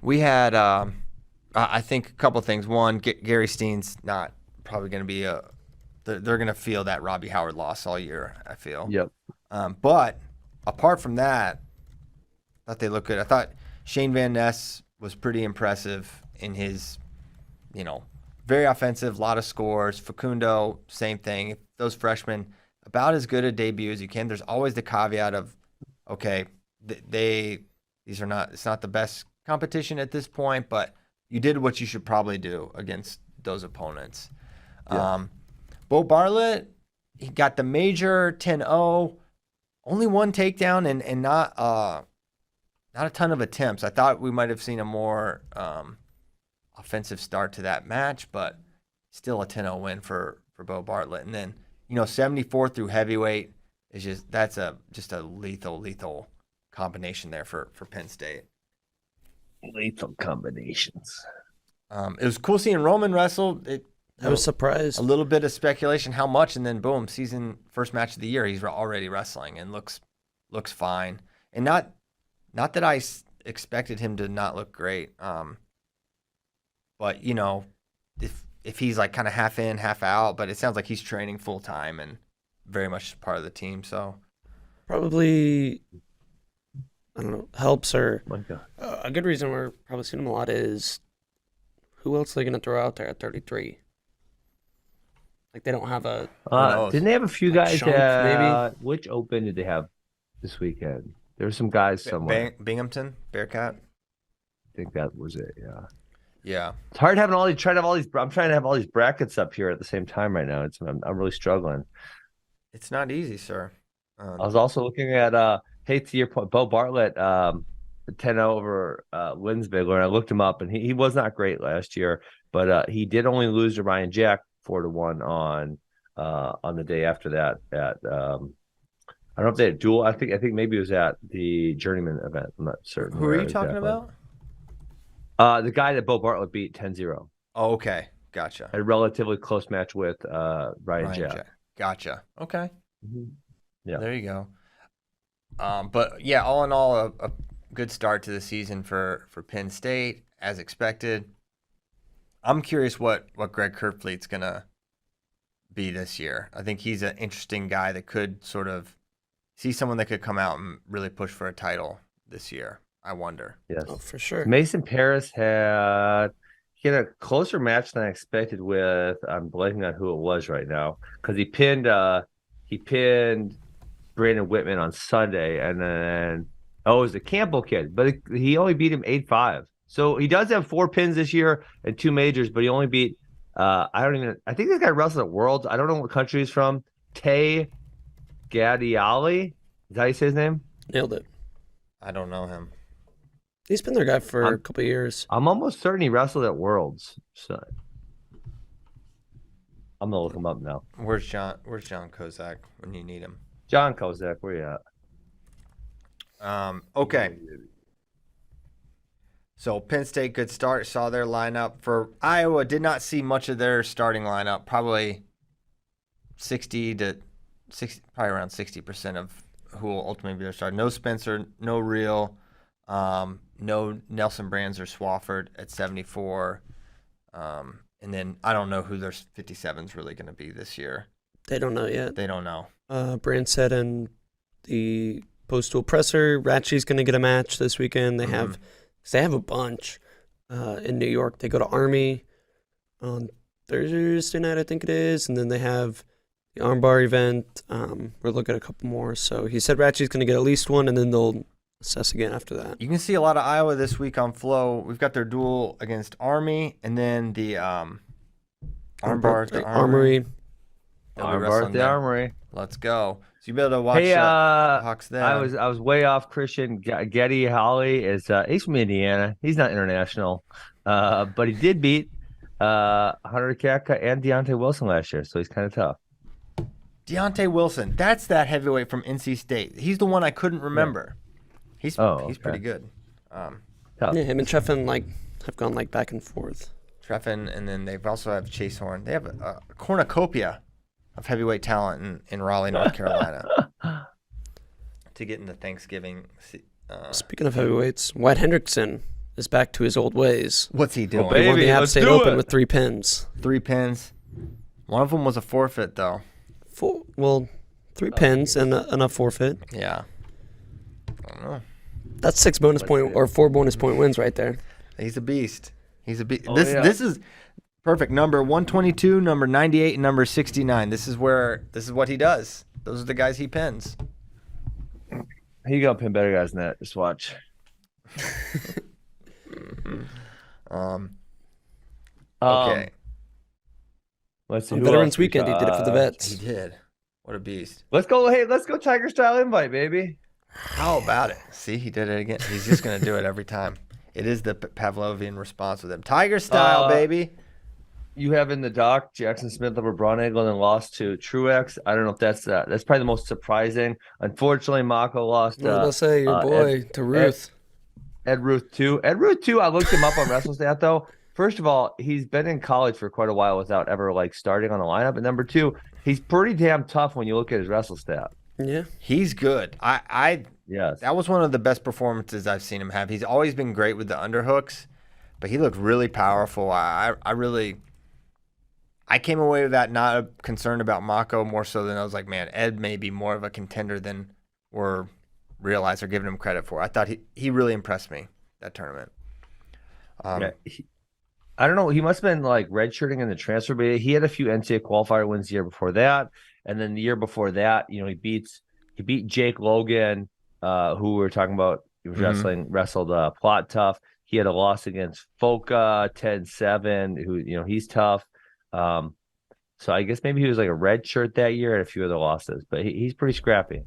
we had, I think, a couple of things. One, Gary Steen's not probably going to be they're going to feel that Robbie Howard loss all year, I feel. Yep. But apart from that, I thought they looked good. I thought Shane Van Ness was pretty impressive in his, very offensive, a lot of scores. Facundo, same thing. Those freshmen, about as good a debut as you can. There's always the caveat of, okay, it's not the best competition at this point, but you did what you should probably do against those opponents. Yeah. Bo Bartlett, he got the major 10-0, only one takedown and not a ton of attempts. I thought we might have seen a more offensive start to that match, but still a 10-0 win for Bo Bartlett. And then, 74 through heavyweight is just a lethal combination there for Penn State. Lethal combinations. It was cool seeing Roman wrestle. I was surprised. A little bit of speculation, how much, and then boom, first match of the year, he's already wrestling and looks fine. And not that I expected him to not look great. But if he's like kind of half in, half out, but it sounds like he's training full time and very much part of the team. So probably, I don't know, helps or a good reason we're probably seeing him a lot is who else are they going to throw out there at 33? Like they don't have a. Didn't they have a few guys? Maybe. Which Open did they have this weekend? There were some guys somewhere. Binghamton, Bearcat. I think that was it. Yeah. Yeah. It's hard having I'm trying to have all these brackets up here at the same time right now. I'm really struggling. It's not easy, sir. I was also looking at to your point, Bo Bartlett, 10 over Winsbigler, and I looked him up, and he was not great last year, but he did only lose to Ryan Jack 4-1 on the day after that at I don't know if they had duel. I think maybe it was at the Journeyman event. I'm not certain. Who are you talking about? The guy that Bo Bartlett beat 10-0. Oh, okay. Gotcha. A relatively close match with Ryan Jack. Gotcha. Okay. Mm-hmm. Yeah. There you go. But yeah, all in all, a good start to the season for Penn State, as expected. I'm curious what Greg Kerfleet's going to be this year. I think he's an interesting guy that could sort of see someone that could come out and really push for a title this year. I wonder. Yes, for sure. Mason Paris had a closer match than I expected with. I'm blanking on who it was right now because he pinned Brandon Whitman on Sunday, and then it was the Campbell kid, but he only beat him 8-5. So he does have 4 pins this year and 2 majors, but he only beat. I think this guy wrestled at Worlds. I don't know what country he's from, Tay Gadiali. Is that how you say his name? Nailed it. I don't know him. He's been their guy for a couple of years. I'm almost certain he wrestled at Worlds. So I'm gonna look him up now. Where's John Kozak when you need him? John Kozak, where you at? Okay. So Penn State, good start. Saw their lineup. For Iowa, did not see much of their starting lineup. Probably probably around 60% of who will ultimately be their starter. No Spencer, no Real, no Nelson Brands or Swafford at 74. And then I don't know who their 57 is really going to be this year. They don't know yet. They don't know. Brand said in the postal presser, Ratchie's going to get a match this weekend. They have a bunch in New York. They go to Army on Thursday night, I think it is, and then they have the armbar event. We're looking at a couple more. So he said Ratchie's going to get at least one, and then they'll assess again after that. You can see a lot of Iowa this week on Flow. We've got their duel against Army, and then the armbar at the Armory. Armbar at the Armory. Let's go. So you be able to watch Hawks there. I was way off. Christian Getty Holly is he's from Indiana. He's not international, but he did beat Hunter Kaka and Deontay Wilson last year, so he's kind of tough. Deontay Wilson, that's that heavyweight from NC State. He's the one I couldn't remember. Yeah. He's pretty good. Yeah, him and Treffin have gone back and forth. Treffin, and then they've also have Chase Horn. They have a cornucopia of heavyweight talent in Raleigh, North Carolina, to get into Thanksgiving. Speaking of heavyweights, Wyatt Hendrickson is back to his old ways. What's he doing? He won the App State Open with 3 pins. 3 pins. One of them was a forfeit, though. 3 pins and a forfeit. Yeah. I don't know. That's 6 bonus point or 4 bonus point wins right there. He's a beast. He's a beast. Oh, This is perfect. Number 122, number 98, and number 69. This is what he does. Those are the guys he pins. He gonna pin better guys than that. Just watch. Okay. Let's see. On Veterans Weekend, he did it for the vets. He did. What a beast. Let's go. Hey, let's go Tiger Style invite, baby. How about it? See, he did it again. He's just going to do it every time. It is the Pavlovian response with him. Tiger Style, baby. You have in the doc Jackson Smith over Braun Angle and then lost to Truex. I don't know if that's probably the most surprising. Unfortunately, Mako lost. I was going to say, your boy, to Ruth. Ed Ruth, too. Ed Ruth, too, I looked him up on WrestleStat, though. First of all, he's been in college for quite a while without ever starting on the lineup. And number 2, he's pretty damn tough when you look at his WrestleStat. Yeah. He's good. Yes. That was one of the best performances I've seen him have. He's always been great with the underhooks, but he looked really powerful. I came away with that not concerned about Mako, more so than I was like, man, Ed may be more of a contender than we're realized or giving him credit for. I thought he really impressed me that tournament. I don't know. He must have been redshirting in the transfer, but he had a few NCAA qualifier wins the year before that. And then the year before that, he beat Jake Logan, who we were talking about. He was wrestled Plot Tough. He had a loss against Foca, 10-7, who, he's tough. So I guess maybe he was a red shirt that year and a few other losses, but he's pretty scrappy.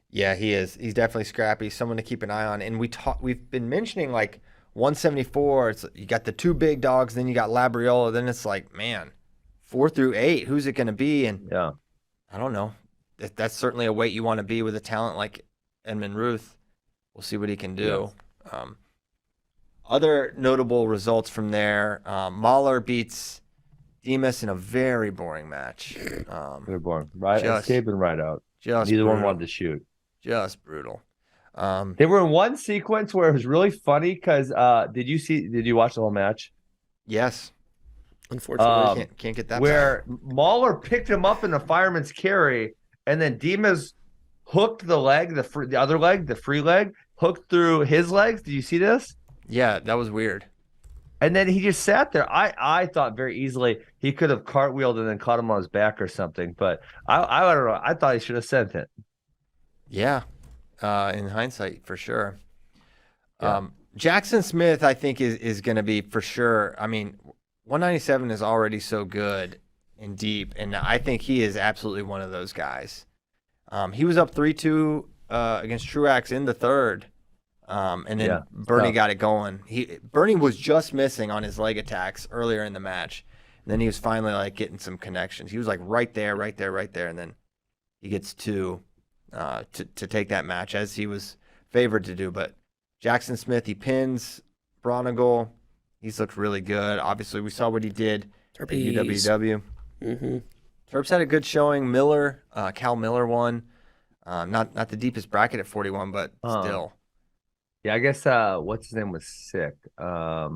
Yeah, he is. He's definitely scrappy. Someone to keep an eye on. And we've been mentioning 174. You got the 2 big dogs, then you got Labriola. Then it's man, 4 through 8. Who's it going to be? And yeah, I don't know. That's certainly a weight you want to be with a talent like Edmund Ruth. We'll see what he can do. Yes. Other notable results from there: Mahler beats Demas in a very boring match. Very boring. Right, escape and right out. Neither one wanted to shoot. Just brutal. They were in one sequence where it was really funny because did you watch the whole match? Yes. Unfortunately, can't get that. Where Mahler picked him up in the fireman's carry, and then Demas hooked the leg, the other leg, the free leg, hooked through his legs. Did you see this? Yeah, that was weird. And then he just sat there. I thought very easily he could have cartwheeled and then caught him on his back or something. But I don't know. I thought he should have sent it. Yeah, in hindsight, for sure. Yeah. Jackson Smith, I think, is going to be for sure. I mean, 197 is already so good. and deep, and I think he is absolutely one of those guys. He was up 3-2 against Truax in the third, and then Bernie got it going. Bernie was just missing on his leg attacks earlier in the match, and then he was finally like getting some connections. He was like right there, and then he gets two to take that match as he was favored to do. But Jackson Smith, he pins Bronigal. He's looked really good. Obviously, we saw what he did at UWW. Mm-hmm. Terps had a good showing. Miller, Cal Miller won. Not the deepest bracket at 41, but still. Yeah, I guess what's his name was sick. Hart.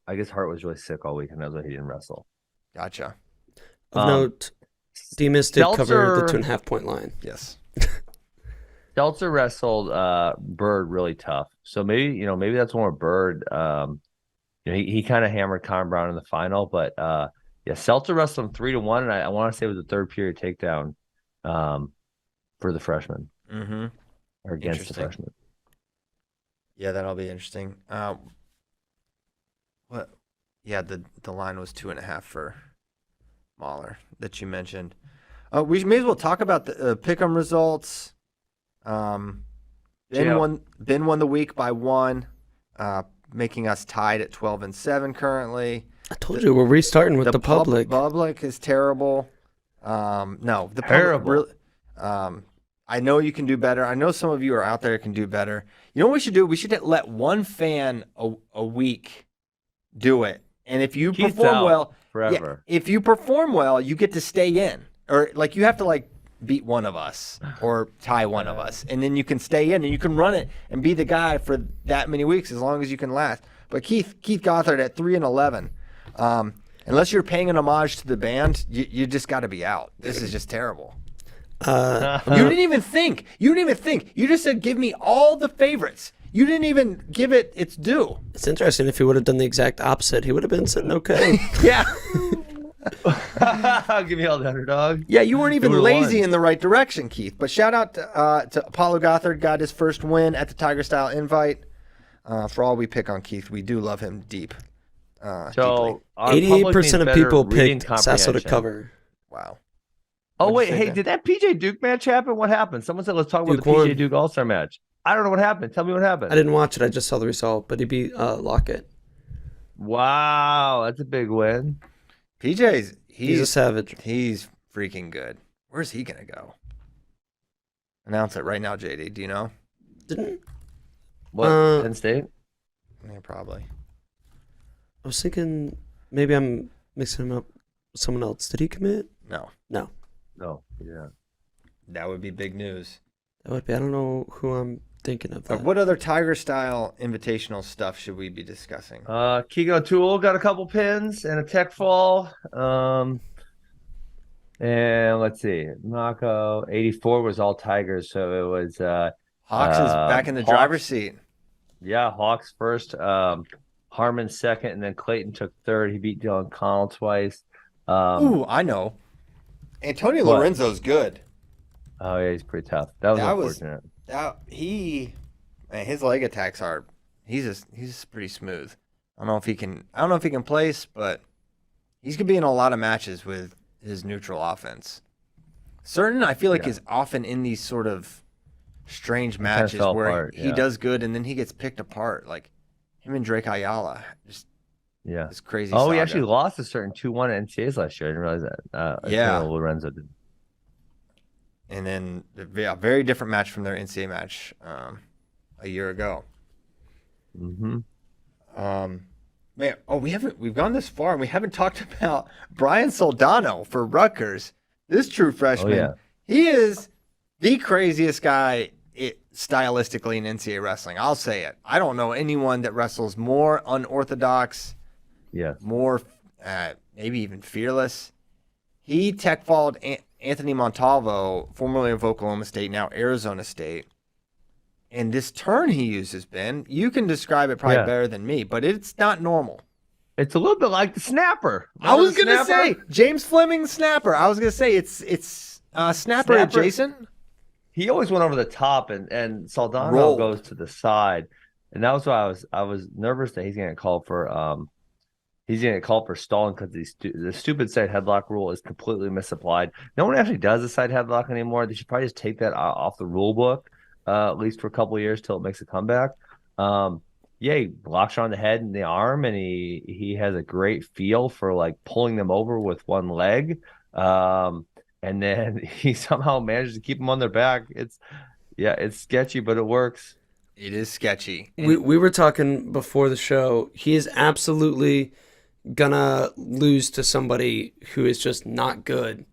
I guess Hart was really sick all weekend. That's why he didn't wrestle. Gotcha. Of note, Demas did cover the 2.5 point line. Yes. Seltzer wrestled Bird really tough. So maybe that's one where Bird he kind of hammered Connor Brown in the final, but Seltzer wrestled him 3-1, and I want to say it was a third period takedown for the freshman. Mm-hmm. Or against the freshman. Yeah, that'll be interesting. What? Yeah, the line was 2.5 for Mahler that you mentioned. We may as well talk about the pick'em results. Ben won the week by 1, making us tied at 12-7 currently. I told you we're restarting with the public. Public is terrible. No, the terrible. I know you can do better. I know some of you are out there can do better. You know what we should do? We should let one fan a week do it. And if you perform well, forever. Yeah, if you perform well, you get to stay in. Or like you have to like beat one of us or tie one of us, and then you can stay in and you can run it and be the guy for that many weeks as long as you can last. But Keith Gothard at 3-11. Unless you're paying an homage to the band, you just got to be out. This is just terrible. You didn't even think. You just said, give me all the favorites. You didn't even give it its due. It's interesting. If he would have done the exact opposite, he would have been sitting okay. Yeah. Give me all the underdog. Yeah, you weren't even lazy in the right direction, Keith. But shout out to Apollo Gothard, got his first win at the Tiger Style Invite. For all we pick on Keith, we do love him deep. So 88% of people picked Sasso to cover. Wow. Oh, wait. Hey, did that PJ Duke match happen? What happened? Someone said, let's talk about the PJ Duke All-Star match. I don't know what happened. Tell me what happened. I didn't watch it. I just saw the result, but he beat Lockett. Wow. That's a big win. PJ's, he's a savage. He's freaking good. Where's he going to go? Announce it right now, JD. Do you know? What? Penn State? Yeah, probably. I was thinking maybe I'm mixing him up with someone else. Did he commit? No. Yeah. That would be big news. That would be. I don't know who I'm thinking of. What other Tiger Style invitational stuff should we be discussing? Keegan O'Toole got a couple pins and a tech fall. And let's see. Mako 84 was all Tigers, so it was Hawks is back in the driver's seat. Yeah, Hawks first, Harmon second, and then Clayton took third. He beat Dylan Connell twice. Ooh, I know. Antonio Lorenzo's good. Oh yeah, he's pretty tough. That was unfortunate. His leg attacks are. He's pretty smooth. I don't know if he can place, but he's gonna be in a lot of matches with his neutral offense. Certain, I feel like is often in these sort of strange matches where he does good and then he gets picked apart. Like him and Drake Ayala, it's crazy. Oh, he actually lost a certain 2-1 at NCAAs last year. I didn't realize that. Lorenzo did. And then a very different match from their NCAA match a year ago. Mm-hmm. Man, we've gone this far and we haven't talked about Brian Soldano for Rutgers. This true freshman, he is the craziest guy stylistically in NCAA wrestling. I'll say it. I don't know anyone that wrestles more unorthodox, more maybe even fearless. He tech followed Anthony Montalvo, formerly of Oklahoma State, now Arizona State. And this turn he uses, Ben, you can describe it probably better than me, but it's not normal. It's a little bit like the snapper. I was going to say, James Fleming's snapper. I was going to say it's snapper adjacent. He always went over the top, and Soldano goes to the side. And that was why I was nervous that he's going to call for he's going to get called for stalling because the stupid side headlock rule is completely misapplied. No one actually does a side headlock anymore. They should probably just take that off the rule book, at least for a couple of years till it makes a comeback. He blocks her on the head and the arm, and he has a great feel for like pulling them over with one leg. And then he somehow manages to keep them on their back. It's sketchy, but it works. It is sketchy. We were talking before the show. He is absolutely gonna lose to somebody who is just not good.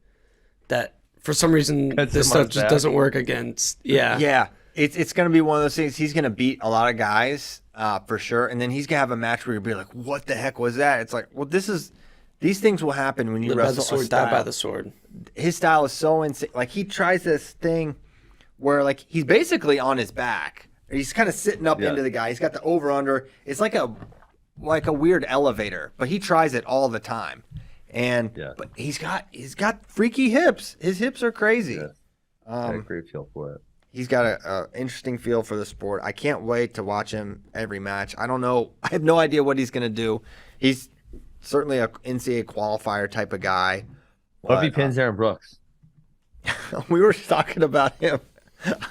That for some reason this stuff just doesn't work against. Yeah. Yeah. It's gonna be one of those things. He's gonna beat a lot of guys, for sure, and then he's gonna have a match where you'll be like, "What the heck was that?" It's like, well, these things will happen when you Live by wrestle the sword, a style. die by the sword. His style is so insane. Like he tries this thing where like he's basically on his back. He's kind of sitting up into the guy. He's got the over under. It's like a weird elevator, but he tries it all the time. And but he's got freaky hips. His hips are crazy. Yeah. I have a great feel for it. He's got a interesting feel for the sport. I can't wait to watch him every match. I don't know. I have no idea what he's going to do. He's certainly a NCAA qualifier type of guy. What if he pins Aaron Brooks? We were talking about him.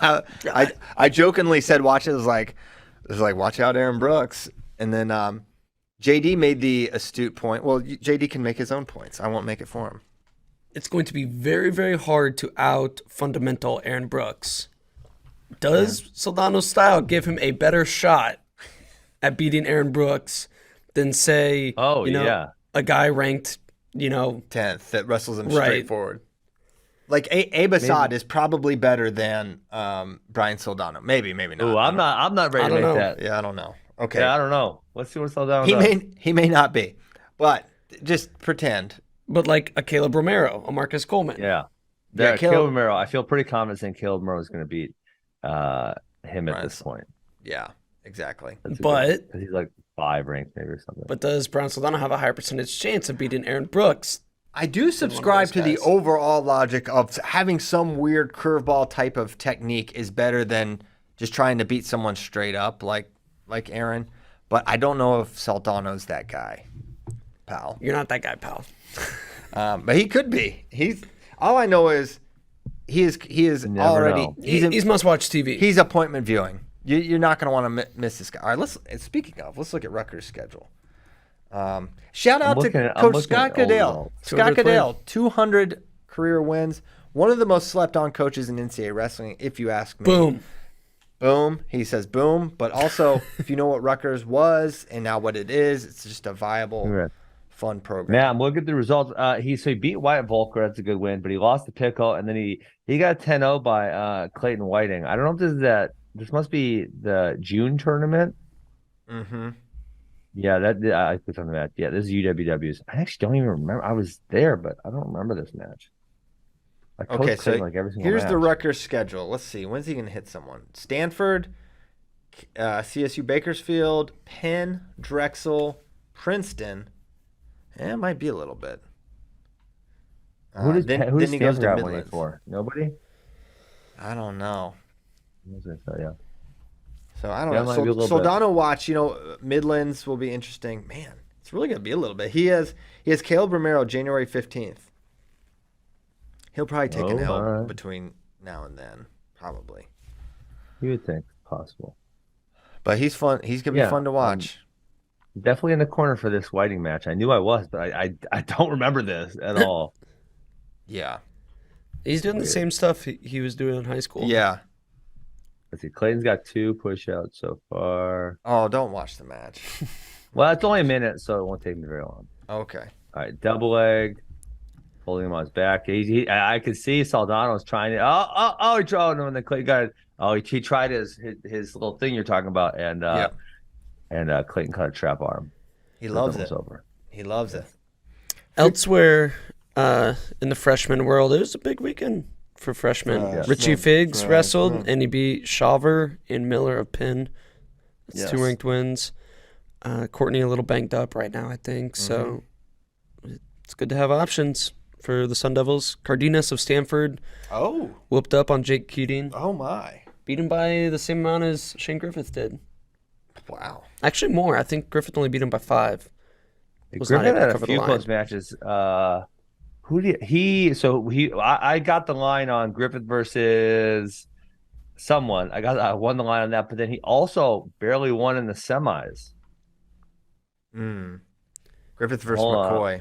I jokingly said, "Watch it." It was like, "Watch out, Aaron Brooks." And then JD made the astute point. Well, JD can make his own points. I won't make it for him. It's going to be very, very hard to out fundamental Aaron Brooks. Does Soldano's style give him a better shot at beating Aaron Brooks than, say, a guy ranked, 10th that wrestles him straight forward? Like Abe Assad is probably better than Brian Soldano. Maybe not. Ooh, I'm not ready to make that. Yeah, I don't know. Okay. Yeah, I don't know. Let's see what Soldano does. He may not be, but just pretend. But like a Caleb Romero, a Marcus Coleman. Yeah. Caleb Romero, I feel pretty confident saying Caleb Romero is going to beat him at this point. Yeah, exactly. Because he's like 5 ranked maybe or something. But does Brian Soldano have a higher percentage chance of beating Aaron Brooks? I do subscribe to the overall logic of having some weird curveball type of technique is better than just trying to beat someone straight up like Aaron. But I don't know if Soldano's that guy, pal. You're not that guy, pal. But he could be. All I know is he is already he's must-watch TV. He's appointment viewing. You're not going to want to miss this guy. All right, speaking of, let's look at Rutgers' schedule. Shout out to Coach Scott Goodale. Scott Goodale, 200 career wins. One of the most slept-on coaches in NCAA wrestling, if you ask me. Boom. He says boom. But also, if you know what Rutgers was and now what it is, it's just a viable, fun program. Yeah, I'm looking at the results. He beat Wyatt Volker. That's a good win. But he lost to Pickle, and then he got 10-0 by Clayton Whiting. I don't know if this is that. This must be the June tournament. Mm-hmm. Yeah, I clicked on that. Yeah, this is UWW's. I actually don't even remember. I was there, but I don't remember this match. Okay, so like every single here's match. the Rutgers schedule. Let's see. When's he going to hit someone? Stanford, CSU Bakersfield, Penn, Drexel, Princeton. It might be a little bit. Who does he goes to Stanford Midlands. for? Nobody? I don't know. Yeah. So I don't know. Soldano watch, Midlands will be interesting. Man, it's really going to be a little bit. He has Caleb Romero January 15th. He'll probably take an L between now and then, probably. You would think possible. But he's fun. He's going to be fun to watch. Definitely in the corner for this Whiting match. I knew I was, but I don't remember this at all. Yeah. He's doing the same stuff he was doing in high school. Yeah. Let's see. Clayton's got 2 push-outs so far. Oh, don't watch the match. Well, it's only a minute, so it won't take me very long. Okay. All right, double leg. Holding him on his back. I could see Soldano's trying to. He tried him, and then Clayton got it. Oh, he tried his little thing you're talking about, and Clayton caught a trap arm. He loves it. Over. He loves it. Elsewhere in the freshman world, it was a big weekend for freshmen. Richie Figs wrestled, and he beat Shaver and Miller of Penn. That's 2 ranked wins. Courtney a little banged up right now, I think. So it's good to have options for the Sun Devils. Cardenas of Stanford. Oh. Whooped up on Jake Keating. Oh, my. Beat him by the same amount as Shane Griffith did. Wow. Actually, more. I think Griffith only beat him by 5. was not Griffin able to had a cover the few line. close matches. I got the line on Griffith versus someone. I won the line on that, but then he also barely won in the semis. Griffith versus McCoy.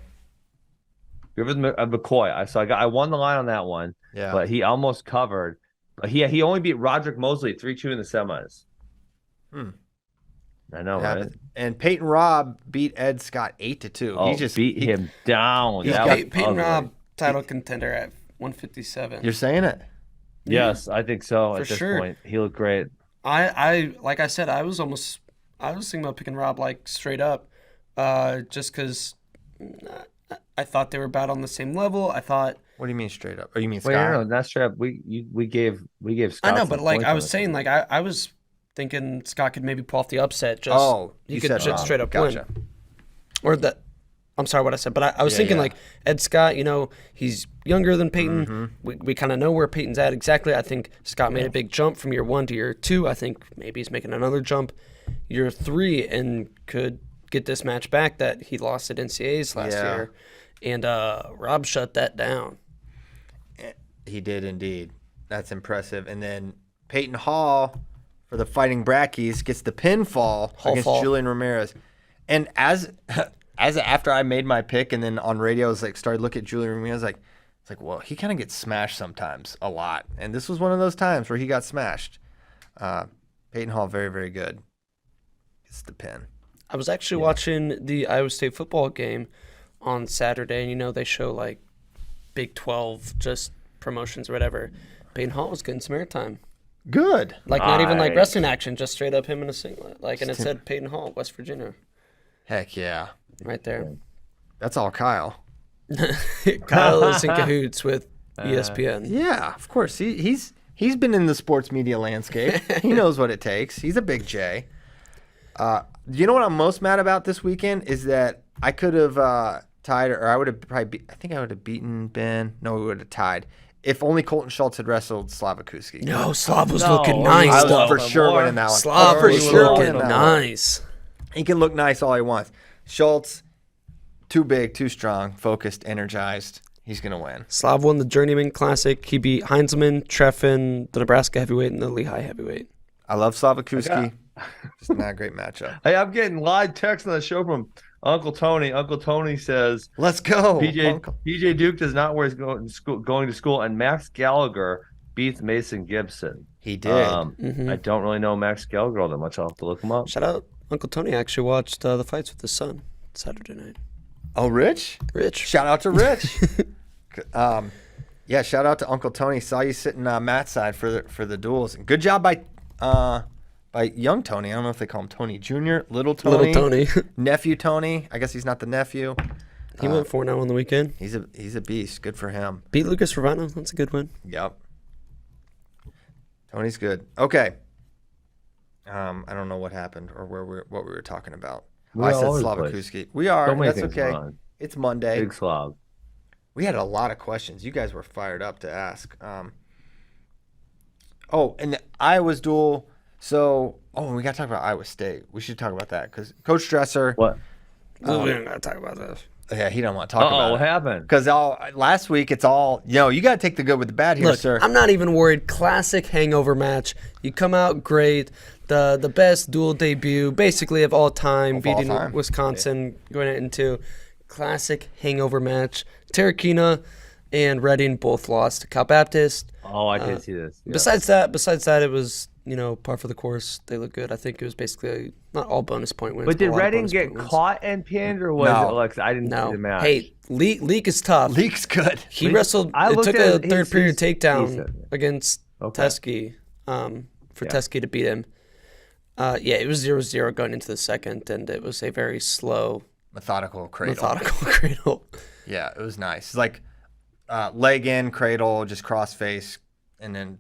Griffith McCoy. I won the line on that one. Yeah. But he almost covered. But he only beat Roderick Mosley 3-2 in the semis. I know, right? And Peyton Robb beat Ed Scott 8-2. Oh, He just beat him down. He's That was Peyton ugly. Robb title contender at 157. You're saying it? Yes, I think so. For At this sure. point, he looked great. I like I said, I was thinking about picking Rob like straight up, just because I thought they were about on the same level. I thought. What do you mean straight up? Or you mean Wait, Scott? no, not straight up. We gave Scott I know, some but like points I on was this saying, one. like I was thinking Scott could maybe pull off the upset. Just he you could said just Rob. straight up Gotcha. win. Or that. I'm sorry what I said, but I was thinking like Ed Scott, he's younger than Peyton. We kind of know where Peyton's at exactly. I think Scott made a big jump from year 1 to year 2. I think maybe he's making another jump year 3 and could get this match back that he lost at NCAAs last year. And Rob shut that down. He did indeed. That's impressive. And then Peyton Hall for the Fighting Brackies gets the pinfall against Julian Ramirez. And as after I made my pick and then on radio I was like started looking at Julian Ramirez it's like, well, he kind of gets smashed sometimes a lot. And this was one of those times where he got smashed. Peyton Hall, very, very good. Gets the pin. I was actually watching the Iowa State football game on Saturday, and they show like Big 12 just promotions or whatever. Peyton Hall was getting some airtime. Good. Like not even like wrestling action, just straight up him in a singlet. And it said Peyton Hall, West Virginia. Heck yeah. Right there. That's all Kyle. Kyle is in cahoots with ESPN. Yeah, of course. He's been in the sports media landscape. He knows what it takes. He's a big J. You know what I'm most mad about this weekend is that I could have tied, or I would have probably. I think I would have beaten Ben. No, we would have tied. If only Colton Schultz had wrestled Slavakuski. No, Slav was looking nice, I though. was for sure winning that one. Slav For was sure looking winning that one. nice. He can look nice all he wants. Schultz, too big, too strong, focused, energized. He's going to win. Slav won the Journeyman Classic. He beat Heinzman, Treffin, the Nebraska heavyweight, and the Lehigh heavyweight. I love Slavakuski. Just not a great matchup. Hey, I'm getting live text on the show from Uncle Tony. Uncle Tony says, Let's go. PJ Duke does not where he's going to school, and Max Gallagher beats Mason Gibson. He did. I don't really know Max Gallagher all that much. I'll have to look him up. Shout out. Uncle Tony actually watched the fights with his son Saturday night. Oh, Rich? Rich. Shout out to Rich. Yeah, shout out to Uncle Tony. Saw you sitting Matt's side for the duels. Good job by young Tony. I don't know if they call him Tony Jr., Little Tony. Nephew Tony. I guess he's not the nephew. He went 4-0 on the weekend. He's a beast. Good for him. Beat Lucas Ravano. That's a good win. Yep. Tony's good. Okay. I don't know what happened or what we were talking about. I said Slavakuski. We are. That's okay. It's Monday. Big Slav. We had a lot of questions. You guys were fired up to ask. And the Iowa's duel. So, we got to talk about Iowa State. We should talk about that because Coach Dresser. What? We don't got to talk about this. Yeah, he don't want to talk about it. What happened? Because last week it's all, you got to take the good with the bad here, Look, sir. I'm not even worried. Classic hangover match. You come out great. The best dual debut, basically of all time, beating Wisconsin, going into classic hangover match. Terrakina and Reading both lost to Cal Baptist. Oh, I did see this. Yeah. Besides that, it was par for the course. They look good. I think it was basically not all bonus point wins. But did a lot of Reading bonus get point wins. caught and pinned, or was it like I didn't see the match? Hey, Leak is tough. Leak's good. He wrestled. It took a third period takedown against Teskey for Teskey to beat him. It was 0-0 going into the second, and it was a very slow, methodical cradle. Yeah, it was nice. It's like leg in, cradle, just cross face, and then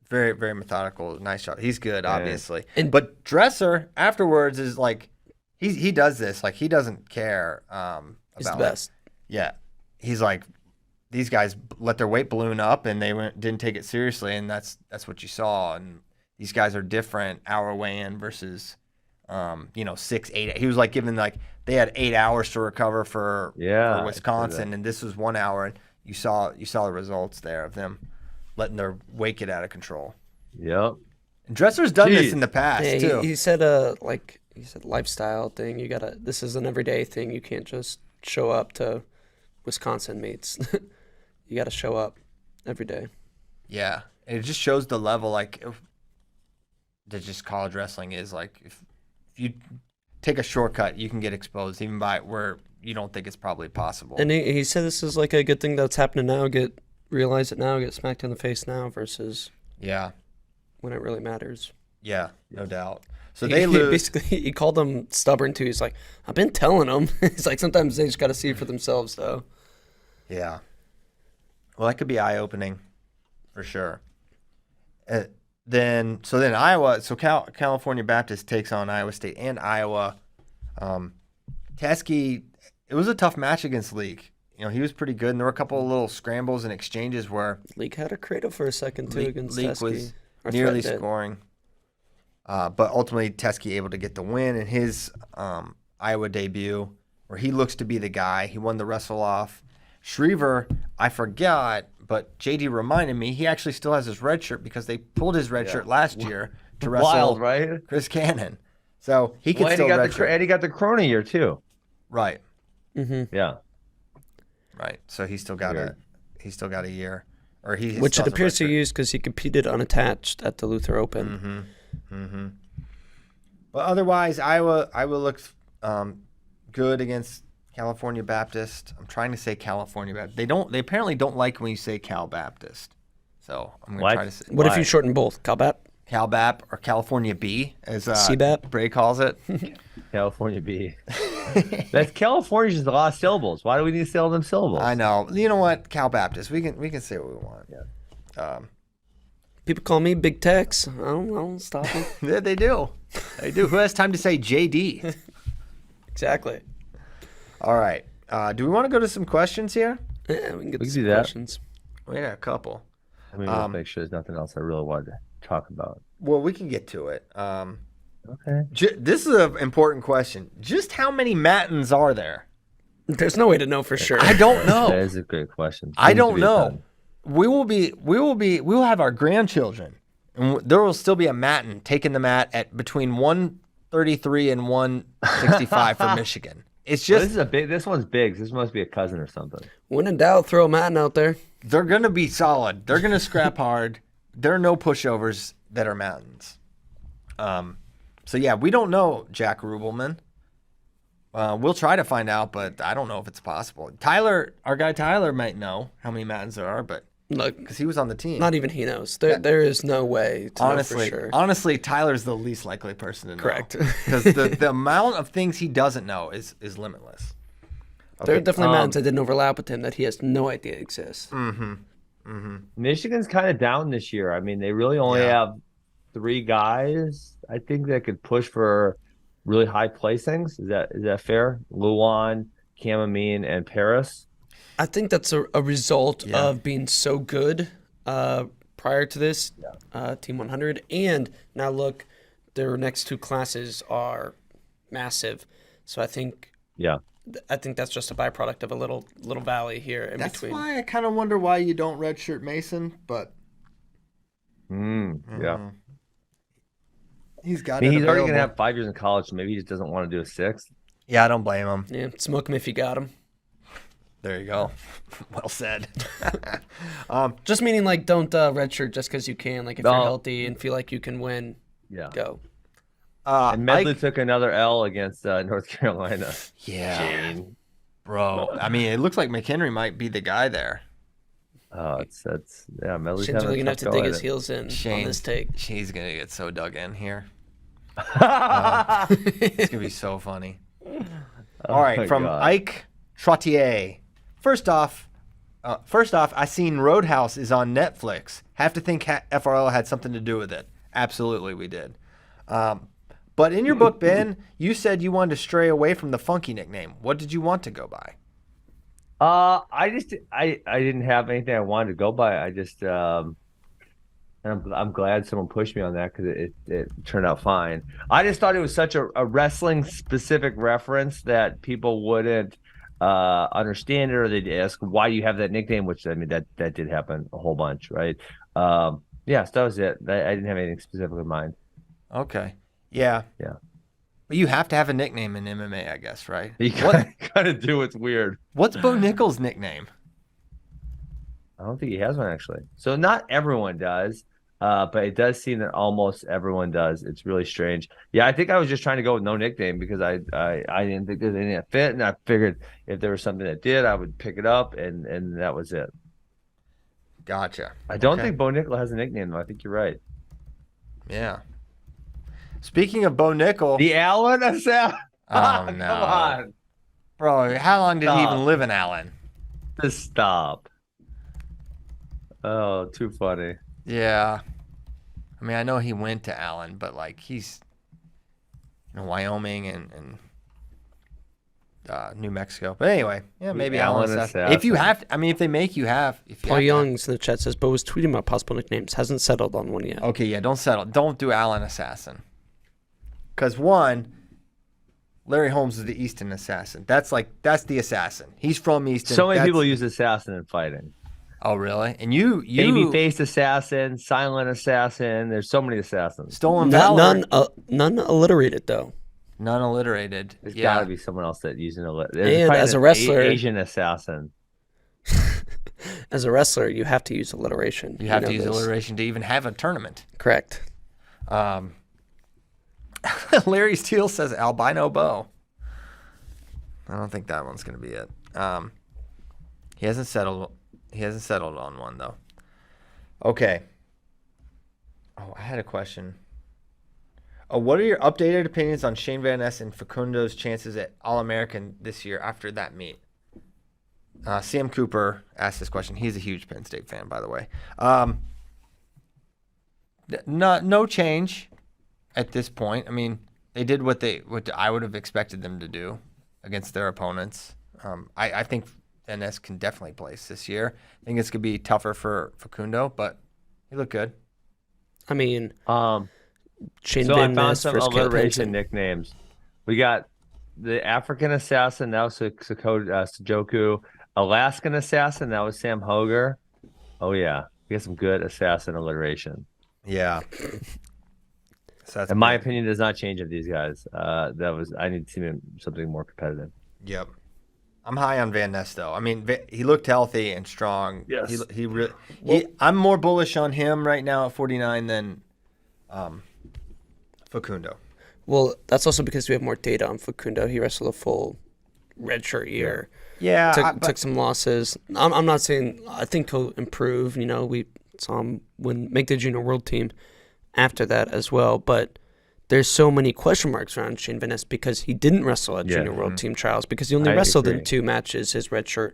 very, very methodical. Nice shot. He's good, obviously. But Dresser afterwards is like, he does this. Like, he doesn't care he's the best. He's like, these guys let their weight balloon up, and they didn't take it seriously, and that's what you saw. And these guys are different, hour weigh-in versus 6, 8. He was like giving like they had 8 hours to recover for Wisconsin, and this was 1 hour, and you saw the results there of them letting their weight get out of control. Yep. And Dressler's done this in the past too. He said lifestyle thing. This is an everyday thing. You can't just show up to Wisconsin meets. You got to show up every day. Yeah, and it just shows the level that just college wrestling is. Like if you take a shortcut, you can get exposed even by where you don't think it's probably possible. And he said this is like a good thing that's happening now. Realize it now. Get smacked in the face now versus when it really matters. Yeah, no doubt. So they lose. Basically, he called them stubborn too. He's like, I've been telling them. He's like, sometimes they just got to see it for themselves, though. Yeah. Well, that could be eye-opening, for sure. Then Iowa. So California Baptist takes on Iowa State and Iowa. Teskey, it was a tough match against Leak. He was pretty good, and there were a couple of little scrambles and exchanges where Leak had a cradle for a second too against Leak Teskey. Was nearly scoring. But ultimately, Teskey able to get the win in his Iowa debut, where he looks to be the guy. He won the wrestle off. Schriever, I forgot, but JD reminded me he actually still has his red shirt because they pulled his red shirt last year to wrestle Wild, right? Chris Cannon. So he can still redshirt. And he got the Corona year too. Right. Mm-hmm. Yeah. Right. So he still got a year, or which it appears to use because he competed unattached at the Luther Open. Mm-hmm. Mm-hmm. But otherwise, Iowa looks good against California Baptist. I'm trying to say California Baptist. They apparently don't like when you say Cal Baptist. So I'm going to try to say. What if you shorten both? Cal Bap? Cal Bap or California B, as CBAP? Bray calls it. California B. That's California's just a lot of syllables. Why do we need to say all them syllables? I know. You know what? Cal Baptist. We can say what we want. Yeah. People call me Big Tex. I don't stop them. Yeah, they do. They do. Who has time to say JD? Exactly. All right. Do we want to go to some questions here? Yeah, we can do that. questions. We got a couple. I mean, let's make sure there's nothing else I really wanted to talk about. Well, we can get to it. Okay. This is an important question. Just how many Mattins are there? There's no way to know for sure. I don't know. That is a great question. I don't know. We will have our grandchildren, and there will still be a Mattin taking the mat at between 133 and 165 for Michigan. It's just this one's big. This must be a cousin or something. When in doubt, throw a Matin out there. They're gonna be solid. They're gonna scrap hard. There are no pushovers that are Mattins. So yeah, we don't know, Jack Rubelman. We'll try to find out, but I don't know if it's possible. Our guy Tyler might know how many Mattins there are, but because he was on the team. Not even he knows. There is no way to know for sure. Honestly, Tyler's the least likely person to know. Correct. Because the amount of things he doesn't know is limitless. Okay. There are definitely Mattins that didn't overlap with him that he has no idea exists. Mm-hmm. Mm-hmm. Michigan's kind of down this year. I mean, they really only have 3 guys, I think, that could push for really high placings. Is that fair? Luan, Cam Amin, and Paris. I think that's a result of being so good prior to this, Team 100. And now look, their next 2 classes are massive. So I think that's just a byproduct of a little valley here in between. That's why I kind of wonder why you don't redshirt Mason, but yeah. He's got he's already going to have 5 years in college, so maybe he just doesn't want to do a 6th. Yeah, I don't blame him. Yeah, smoke him if you got him. There you go. Well said. Just meaning like don't redshirt just because you can. Like if you're healthy and feel like you can win, go. And Medley took another L against North Carolina. Yeah. Shane. Bro. I mean, it looks like McHenry might be the guy there. Medley's Shane's really going to have to dig his heels in on this take. He's going to get so dug in here. It's going to be so funny. All right, from Ike Trottier. First off, I seen Roadhouse is on Netflix. Have to think FRL had something to do with it. Absolutely, we did. But in your book, Ben, you said you wanted to stray away from the funky nickname. What did you want to go by? I didn't have anything I wanted to go by. I just And I'm glad someone pushed me on that because it turned out fine. I just thought it was such a wrestling specific reference that people wouldn't understand it, or they'd ask, why do you have that nickname? Which, I mean, that did happen a whole bunch, right? Yeah, so that was it. I didn't have anything specific in mind. Okay. Yeah. Yeah. But you have to have a nickname in MMA, I guess, right? You kind of do. It's weird. What's Bo Nickal's nickname? I don't think he has one, actually. So not everyone does. But it does seem that almost everyone does. It's really strange. Yeah, I think I was just trying to go with no nickname because I didn't think there's anything that fit, and I figured if there was something that did, I would pick it up, and that was it. Gotcha. I don't think Bo Nickel has a nickname, though. I think you're right. Yeah. Speaking of Bo Nickel, The Allen Assassin. Oh no, Come on, bro! How long did he even live in Allen? just stop. Oh, too funny. Yeah. I mean, I know he went to Allen, but like he's in Wyoming and New Mexico. But anyway, yeah, maybe Allen Assassin. If you have, I mean, if they make you have. Paul Young's in the chat says Bo was tweeting about possible nicknames. Hasn't settled on one yet. Okay, yeah, don't settle. Don't do Allen Assassin. Because one, Larry Holmes is the Easton Assassin. That's the assassin. He's from Easton. So many people use assassin in fighting. Oh, really? And you baby-faced assassin, silent assassin. There's so many assassins. Stolen Valor. None alliterated though. None alliterated. There's got to be someone else that using And as a wrestler, Asian assassin. As a wrestler, you have to use alliteration. You have to use alliteration to even have a tournament. Correct. Larry Steele says albino Bo. I don't think that one's gonna be it. He hasn't settled on one though. Okay. Oh, I had a question. Oh, what are your updated opinions on Shane Van Ness and Facundo's chances at All-American this year after that meet? Sam Cooper asked this question. He's a huge Penn State fan, by the way. No change at this point. I mean, they did what I would have expected them to do against their opponents. I think Van Ness can definitely place this year. I think it's going to be tougher for Facundo, but he looked good. I mean, Shane so Van I found Ness some versus alliteration Penn. nicknames. We got the African Assassin, that was Sujoku. Alaskan Assassin, that was Sam Hoger. Oh, yeah. We got some good assassin alliteration. Yeah. So in my opinion, does not change of these guys. I need to see something more competitive. Yep. I'm high on Van Ness, though. I mean, he looked healthy and strong. Yes. I'm more bullish on him right now at 49 than Facundo. Well, that's also because we have more data on Facundo. He wrestled a full redshirt year. Yeah. Took some losses. I'm not saying I think he'll improve. You know, we saw him make the junior world team after that as well. But there's so many question marks around Shane Van Ness because he didn't wrestle at junior world team trials, because he only wrestled in 2 matches his redshirt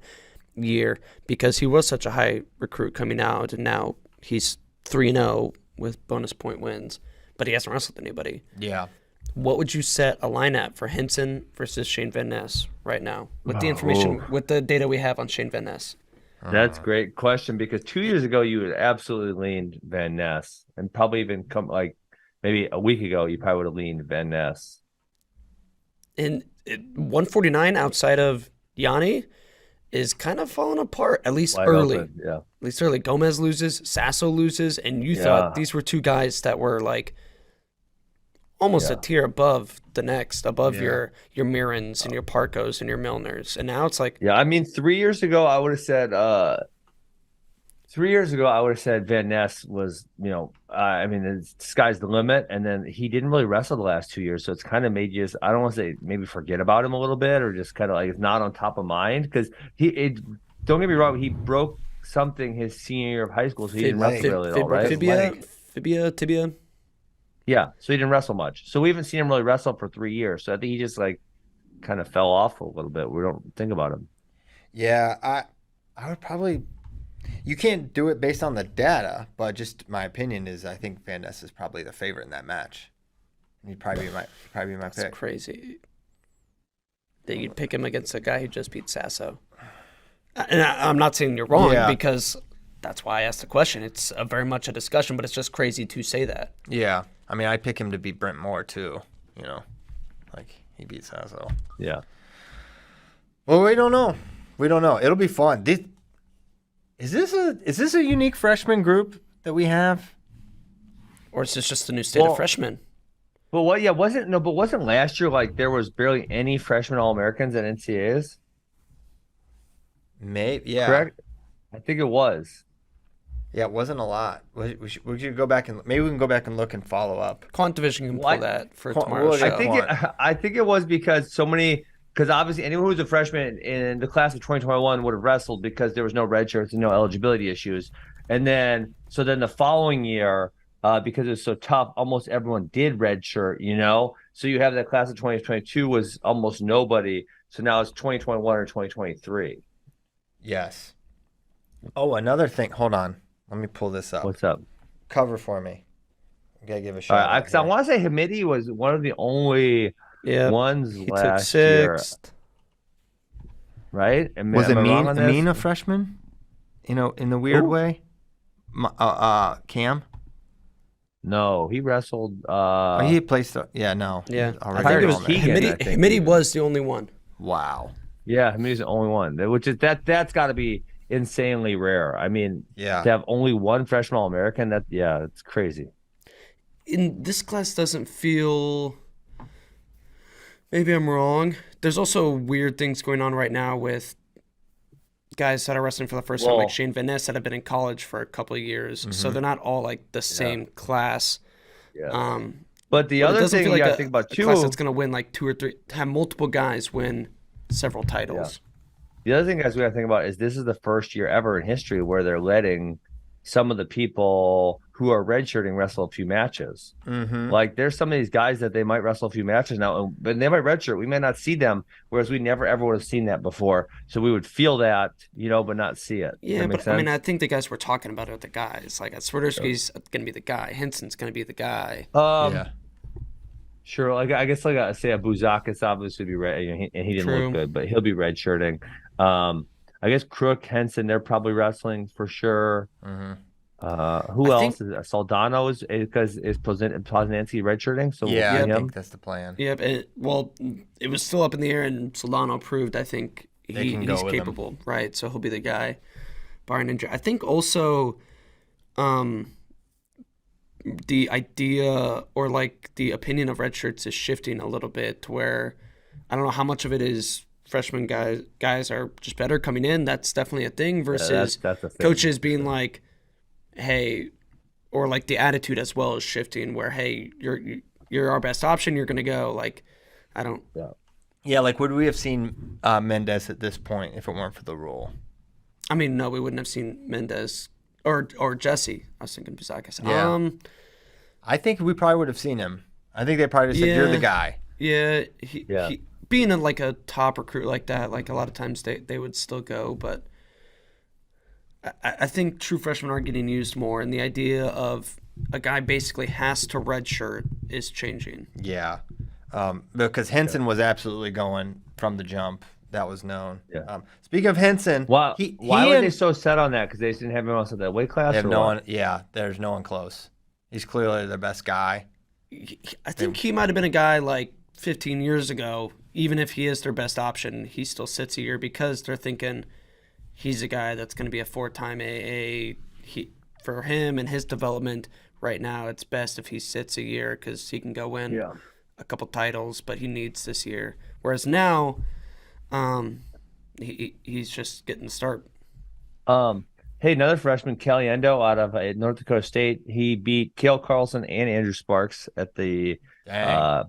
year, because he was such a high recruit coming out, and now he's 3-0 with bonus point wins, but he hasn't wrestled anybody. Yeah. What would you set a line at for Henson versus Shane Van Ness right now with the information, with the data we have on Shane Van Ness? That's a great question, because 2 years ago you would absolutely leaned Van Ness, and probably even maybe a week ago you probably would have leaned Van Ness. And 149 outside of Yanni is kind of falling apart, at least early. Yeah. At least early. Gomez loses, Sasso loses, and you thought these were 2 guys that were like almost a tier above the next, above your Mirans and your Parkos and your Milners. And now it's like... Yeah, I mean, 3 years ago, I would have said... 3 years ago, I would have said Van Ness was, I mean, the sky's the limit. And then he didn't really wrestle the last 2 years. So it's kind of made you, I don't want to say maybe forget about him a little bit, or just kind of like it's not on top of mind. Because don't get me wrong, he broke something his senior year of high school. So he didn't wrestle really at all, right? Tibia. Yeah, so he didn't wrestle much. So we haven't seen him really wrestle for 3 years. So I think he just kind of fell off a little bit. We don't think about him. Yeah, I would probably... You can't do it based on the data, but just my opinion is I think Van Ness is probably the favorite in that match. He'd probably be my pick. That's crazy that you'd pick him against a guy who just beat Sasso. And I'm not saying you're wrong, because that's why I asked the question. It's very much a discussion, but it's just crazy to say that. Yeah. I mean, I pick him to beat Brent Moore, too. You know, like, he beats Hazel. Yeah. Well, we don't know. It'll be fun. Is this a unique freshman group that we have? Or is this just the new state of freshmen? But wasn't last year like there was barely any freshman All-Americans at NCAAs? Maybe, yeah. Correct? I think it was. Yeah, it wasn't a lot. We should go back and maybe we can go back and look and follow up. Quant Division can pull that for tomorrow's show. I think it was because because obviously anyone who was a freshman in the class of 2021 would have wrestled because there was no red shirts and no eligibility issues. And then the following year, because it was so tough, almost everyone did redshirt, you know? So you have that class of 2022 was almost nobody. So now it's 2021 or 2023. Yes. Oh, another thing. Hold on. Let me pull this up. What's up? Cover for me. I gotta give a shout out. Because I want to say Hamidi was one of the only ones he last took 6th. year. Right? Was Amin a freshman? You know, in the weird way? Cam? No, he wrestled. He placed. No. Yeah, I think it was Hamidi was the only one. Wow. Yeah, Hamidi's the only one. Which is that's got to be insanely rare. I mean, to have only one freshman All-American, it's crazy. In this class doesn't feel. Maybe I'm wrong. There's also weird things going on right now with guys that are wrestling for the first time, like Shane Van Ness, that have been in college for a couple of years. Mm-hmm. So they're not all like the same class. Yeah. But the other thing you got to think about too, class that's going to win like 2 or 3, have multiple guys win several titles. The other thing, guys, we got to think about is this is the first year ever in history where they're letting some of the people who are redshirting wrestle a few matches. Mm-hmm. Like there's some of these guys that they might wrestle a few matches now, but they might redshirt. We may not see them, whereas we never ever would have seen that before. So we would feel that, but not see it. Yeah, but I mean, I think the guys we're talking about are the guys. Like Swiderski's going to be the guy. Henson's going to be the guy. Sure. Like I guess say a Buzakis obviously would be red, and he didn't look good, but he'll be redshirting. I guess Crook, Henson, they're probably wrestling for sure. Mm-hmm. Who else is Soldano is Poznanski redshirting? So I think that's the plan. Yep. It was still up in the air, and Soldano proved. I think he's capable, right? So he'll be the guy, barring injury. I think also, the idea or like the opinion of red shirts is shifting a little bit to where I don't know how much of it is freshman guys are just better coming in. That's definitely a thing versus that's a thing. Coaches being like, hey, or like the attitude as well is shifting where, hey, you're our best option. You're going to go. Like, I don't. Yeah. Like, would we have seen Mendez at this point if it weren't for the rule? I mean, no, we wouldn't have seen Mendez or Jesse. I was thinking Buzakis. Yeah. I think we probably would have seen him. I think they probably just said, you're the guy. Yeah. He being a top recruit like that, like a lot of times they would still go, but I think true freshmen are getting used more, and the idea of a guy basically has to redshirt is changing. Yeah, because Henson was absolutely going from the jump. That was known. Yeah. Speaking of Henson, why were they so set on that? Because they didn't have him else at that weight class? They have no one. Yeah, there's no one close. He's clearly their best guy. I think he might have been a guy like 15 years ago. Even if he is their best option, he still sits a year because they're thinking he's a guy that's going to be a 4-time AA. For him and his development right now, it's best if he sits a year because he can go win a couple titles, but he needs this year. Whereas now, he's just getting the start. Hey, another freshman, Caliendo out of North Dakota State. He beat Cale Carlson and Andrew Sparks at the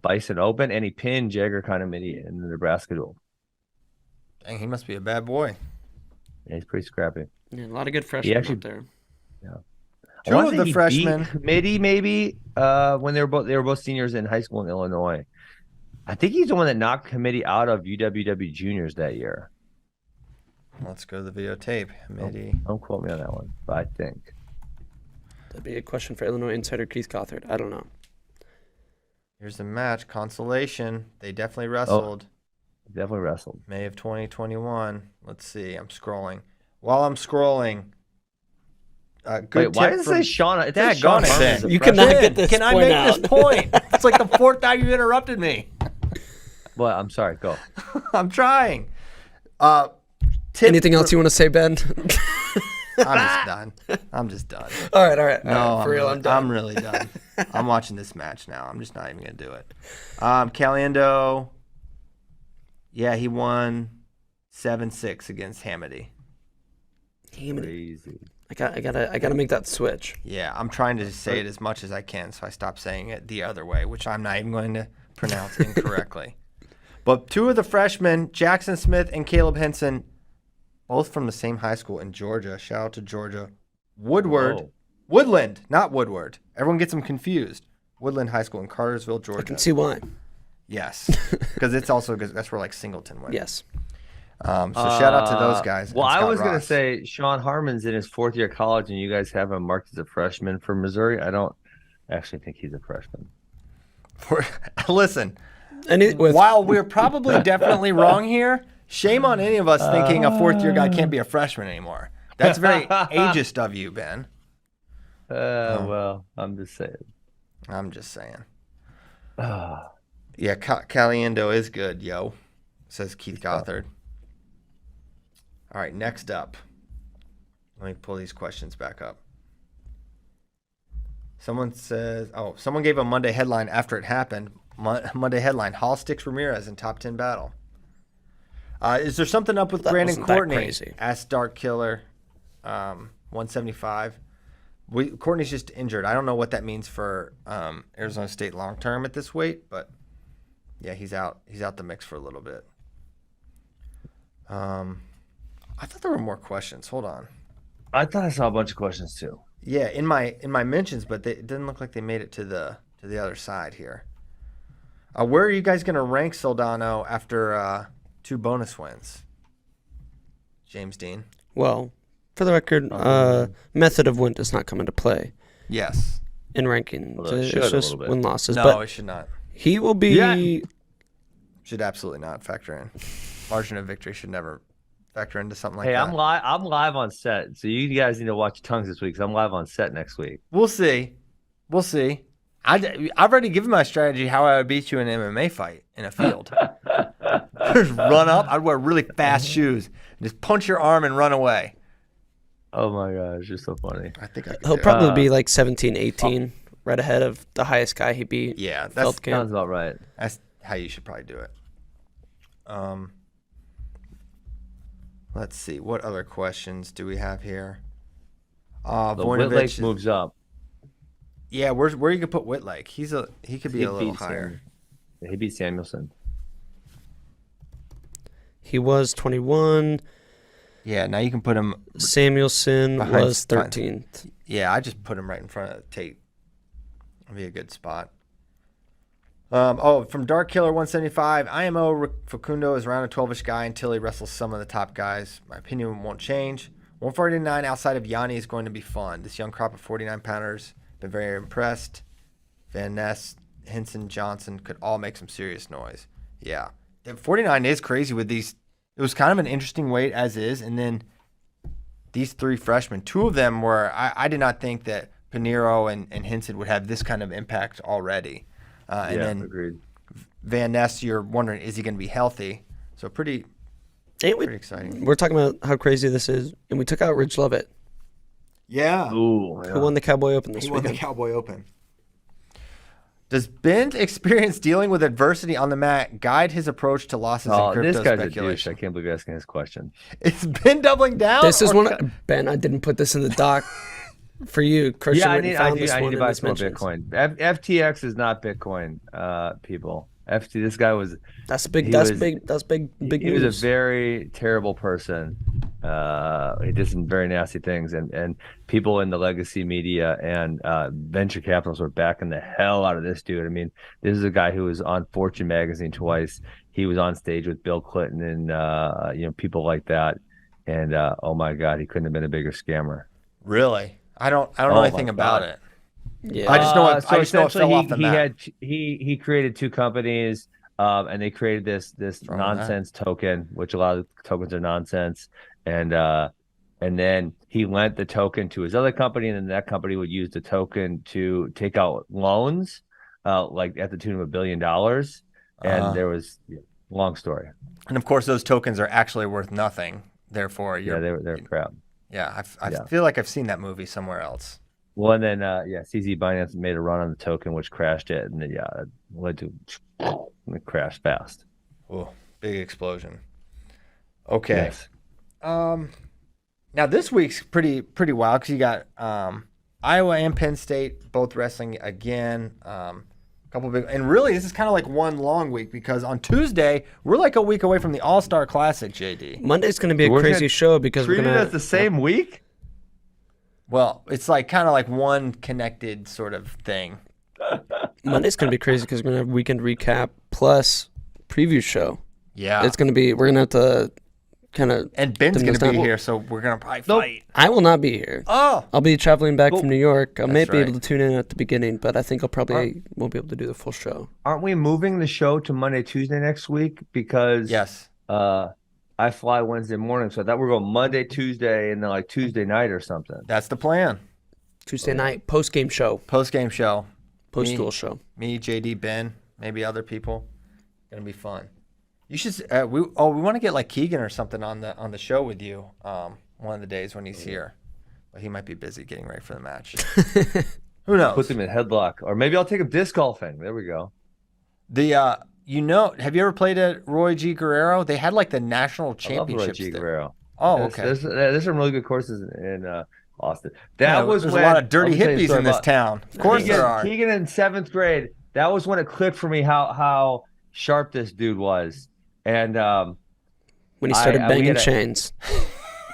Bison Open, and he pinned Jagger Condomini in the Nebraska duel. Dang, he must be a bad boy. Yeah, he's pretty scrappy. Yeah, a lot of good freshmen out there. Yeah. Two of the freshmen, maybe when they were both seniors in high school in Illinois. I think he's the one that knocked Committee out of UWW juniors that year. Let's go to the videotape. Don't quote me on that one, but I think. That'd be a question for Illinois insider Keith Gothard. I don't know. Here's the match. Consolation. They definitely wrestled. Definitely wrestled. May of 2021. Let's see. I'm scrolling. While I'm scrolling, Good Wait, why tip does it from- say Sean? It Dad, says Sean gone it Harmon then. is a You freshman. cannot get this Can I point make out. this point? It's like the 4th time you've interrupted me. Well, I'm sorry. Go. I'm trying. Tip Anything else you want to say, Ben? I'm just done. All right. No, For real, I'm done. I'm really done. I'm watching this match now. I'm just not even gonna do it. Caliendo. Yeah, he won 7-6 against Hamady. Crazy. I gotta make that switch. Yeah, I'm trying to say it as much as I can, so I stop saying it the other way, which I'm not even going to pronounce incorrectly. But 2 of the freshmen, Jackson Smith and Caleb Henson, both from the same high school in Georgia. Shout out to Georgia. Woodland, not Woodward. Everyone gets them confused. Woodland High School in Cartersville, Georgia. I can see why. Yes, because that's where like Singleton went. Yes. So shout out to those guys. Well, and I Scott was going to Ross. say Sean Harmon's in his 4th year of college, and you guys have him marked as a freshman for Missouri. I don't actually think he's a freshman. Listen, And while we're probably definitely wrong here, shame on any of us thinking a 4th year guy can't be a freshman anymore. That's very ageist of you, Ben. Well, I'm just saying. I'm just saying. Yeah, Caliendo is good, yo, says Keith Gothard. All right, next up. Let me pull these questions back up. Someone gave a Monday headline after it happened. Monday headline, Hall sticks Ramirez in top 10 battle. Is there something up with That Brandon wasn't that Courtney? crazy. Asked Dark Killer, 175. Courtney's just injured. I don't know what that means for Arizona State long term at this weight, but yeah, he's out. He's out the mix for a little bit. I thought there were more questions. Hold on. I thought I saw a bunch of questions too. Yeah, in my mentions, but it didn't look like they made it to the other side here. Where are you guys going to rank Soldano after 2 bonus wins? James Dean. Well, for the record, method of win does not come into play Yes. in ranking. Although it It's should a just little bit. win losses. No, But it should not. he will be. Yeah. Should absolutely not factor in. Margin of victory should never factor into something like Hey, that. I'm live on set, so you guys need to watch your tongues this week. Cause I'm live on set next week. We'll see. I've already given my strategy how I would beat you in an MMA fight in a field. Just run up. I'd wear really fast shoes and just punch your arm and run away. Oh my gosh, you're so funny. I think I could He'll do it. probably be like 17, 18, right ahead of the highest guy he beat. Yeah, that's Feldkamp. Sounds about right. how you should probably do it. Let's see. What other questions do we have here? The Voinovich Whitlake moves up. Yeah, where you could put Whitlake? He could be a little higher. He beat Samuelson. He was 21. Yeah, now you can put him. Samuelson Behind was 13th. Yeah, I just put him right in front of Tate. That'd be a good spot. From Dark Killer 175, IMO Facundo is around a 12-ish guy until he wrestles some of the top guys. My opinion won't change. 149 outside of Yanni is going to be fun. This young crop of 49-pounders, been very impressed. Van Ness, Henson, Johnson could all make some serious noise. Yeah. 49 is crazy with these. It was kind of an interesting weight as is, and then these 3 freshmen, 2 of them were, I did not think that Pinheiro and Henson would have this kind of impact already. And then agreed. Van Ness, you're wondering, is he going to be healthy? So pretty exciting. We're talking about how crazy this is, and we took out Ridge Lovett, Yeah. Ooh, who won the Cowboy Open this He won the weekend. Cowboy Open. Does Ben's experience dealing with adversity on the mat guide his approach to losses in crypto this guy's a douche. speculation? I can't believe you're asking this question. Is Ben doubling down? This is or Ben, I didn't put this in the doc for you. Christian I went and found need this one to in buy his some more mentions. Bitcoin. FTX is not Bitcoin, people. This guy was. That's big. He That's was- big. That's big. Big He news. was a very terrible person. He did some very nasty things, and people in the legacy media and venture capitalists were backing the hell out of this dude. I mean, this is a guy who was on Fortune magazine twice. He was on stage with Bill Clinton and people like that. And oh my God, he couldn't have been a bigger scammer. Really? I don't know Oh anything my about God. it. Yeah. I just know it. So I just know it fell essentially, off the map. he created 2 companies, and they created this wrong with that? nonsense token, which a lot of tokens are nonsense. And and then he lent the token to his other company, and then that company would use the token to take out loans, like at the tune of $1 billion. And there was long story. And of course, those tokens are actually worth nothing. Therefore, they're crap. Yeah, I feel like I've seen that movie somewhere else. Well, and then CZ Binance made a run on the token, which crashed it, and then it led to it crashed fast. Oh, big explosion. Okay. Yes. Now this week's pretty wild because you got Iowa and Penn State both wrestling again. Couple big, and really this is kind of like one long week because on Tuesday we're like a week away from the All-Star Classic, JD. Monday's going to be a crazy show because we're treat going it as the same week. Well, it's like kind of like one connected sort of thing. Monday's going to be crazy because we're going to have weekend recap plus preview show. Yeah, we're going to have to kind of. And Ben's going to be here, so we're going to probably fight. I will not be here. Oh, I'll be traveling back from New York. I may be right. able to tune in at the beginning, but I think I'll probably won't be able to do the full show. Aren't we moving the show to Monday, Tuesday next week? Because yes, I fly Wednesday morning, so I thought we were going Monday, Tuesday, and then like Tuesday night or something. that's the plan. Tuesday night post game show, Post game show, post duel show. Me, JD, Ben, maybe other people. Gonna be fun. You should. We want to get like Keegan or something on the show with you. One of the days when he's here, but he might be busy getting ready for the match. Who knows? Put them in headlock, or maybe I'll take him disc golfing. There we go. Have you ever played at Roy G. Guerrero? They had like the national championships I love Roy G. there. Guerrero. Oh, okay. There's some really good courses in Austin. There's a lot of dirty hippies in this town. Of course there are. Keegan in 7th grade. That was when it clicked for me how sharp this dude was, and when he started banging chains.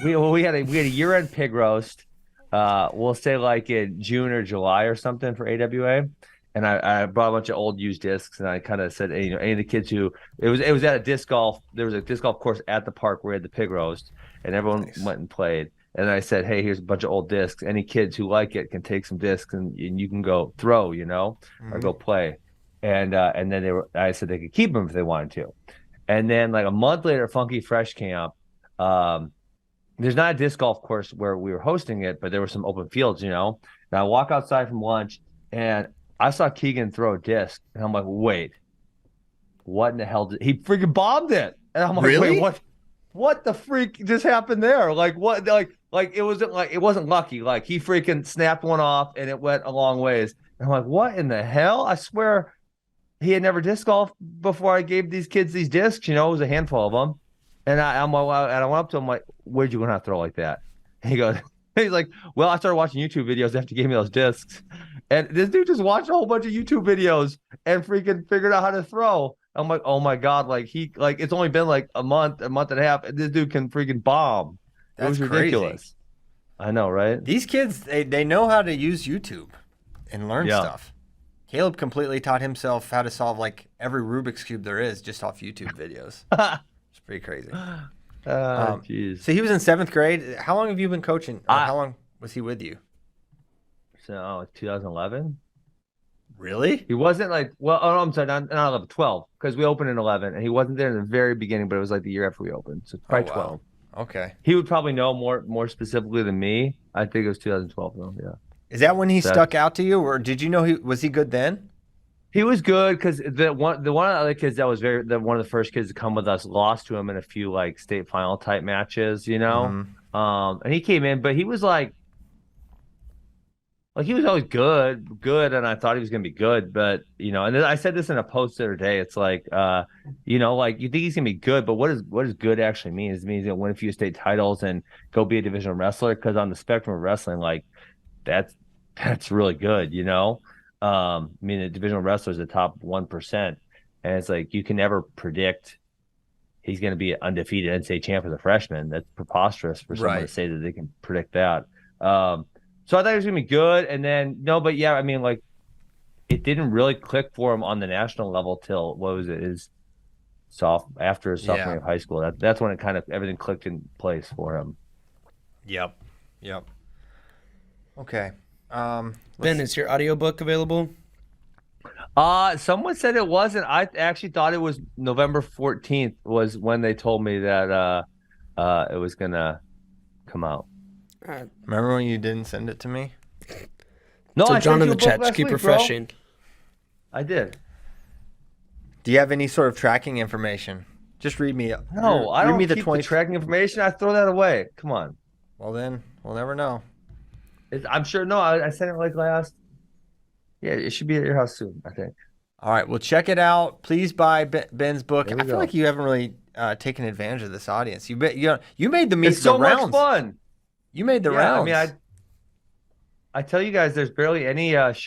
We had a year-end pig roast. We'll say like in June or July or something for AWA. And I brought a bunch of old used discs, and I kind of said, hey, any of the kids who it was at a disc golf. There was a disc golf course at the park where we had the pig roast, and everyone went and played. And I said, hey, here's a bunch of old discs. Any kids who like it can take some discs, and you can go throw, or go play. And then I said they could keep them if they wanted to. And then like a month later, at Funky Fresh Camp, there's not a disc golf course where we were hosting it, but there were some open fields, And I walk outside from lunch, and I saw Keegan throw a disc, and I'm like, wait, what in the hell he freaking bombed it? And I'm like, really? Wait, what the freak just happened there? Like what? Like it wasn't lucky. Like he freaking snapped one off, and it went a long ways. And I'm like, what in the hell? I swear he had never disc golfed before I gave these kids these discs. It was a handful of them. And I went up to him like, where'd you learn how to throw like that? And he's like, well, I started watching YouTube videos after you gave me those discs. And this dude just watched a whole bunch of YouTube videos and freaking figured out how to throw. I'm like, oh my God, it's only been like a month and a half, and this dude can freaking bomb. It was ridiculous. Crazy. I know, right? These kids, they know how to use YouTube and learn stuff. Caleb completely taught himself how to solve like every Rubik's Cube there is just off YouTube videos. It's pretty crazy. Jeez. So he was in 7th grade. How long have you been coaching? How long was he with you? So 2011. Really? He wasn't like, well, oh, no, I'm sorry, not 11, 12, because we opened in 11, and he wasn't there in the very beginning, but it was like the year after we opened, so probably 12. Okay. He would probably know more specifically than me. I think it was 2012, though. Yeah. Is that when he stuck out to you, or did you know was he good then? He was good because the one of the other kids that was one of the first kids to come with us lost to him in a few like state final type matches, and he came in, but he was like he was always good, and I thought he was gonna be good, but and then I said this in a post the other day. It's like, like you think he's gonna be good, but what does good actually mean? It means he'll win a few state titles and go be a division wrestler. Because on the spectrum of wrestling, like that's really good, I mean, a divisional wrestler is the top 1%, and it's like you can never predict he's going to be an undefeated NCAA champ as a freshman. That's preposterous for someone to say that they can predict that. So I thought he was going to be good, and then but yeah, I mean, like it didn't really click for him on the national level till after his sophomore year of high school. That's when it kind of everything clicked in place for him. Yep. Okay. Ben, is your audiobook available? Someone said it wasn't. I actually thought it was November 14th was when they told me that it was gonna come out. All right. Remember when you didn't send it to me? No, So I John sent in you the a book chat, last just keep week, bro. refreshing. I did. Do you have any sort of tracking information? Just read me. No, I read don't me the keep 20. the tracking information. I throw that away. Come on. Well, then we'll never know. I'm sure. No, I sent it like last. Yeah, it should be at your house soon, I think. All right, well, check it out. Please buy Ben's book. There I we feel go. like you haven't really taken advantage of this audience. You made the It's so rounds. much fun. You made the Yeah, rounds. I mean, I tell you guys, there's barely any there's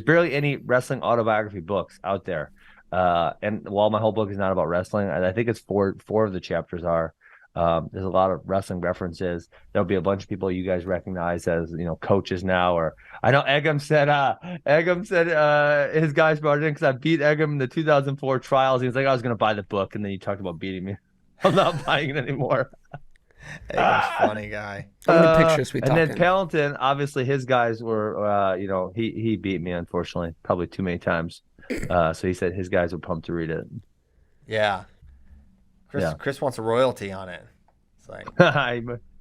barely any wrestling autobiography books out there. And while my whole book is not about wrestling, I think it's four of the chapters are. There's a lot of wrestling references. There'll be a bunch of people you guys recognize as coaches now. Or I know Eggum said his guys brought it in because I beat Eggum in the 2004 trials. He was like, I was gonna buy the book, and then you talked about beating me. I'm not buying it anymore. Eggum's funny guy. How many pictures we and talking? then Palenton, obviously his guys were he beat me, unfortunately, probably too many times. So he said his guys were pumped to read it. Yeah. Yeah. Chris wants a royalty on it. It's like,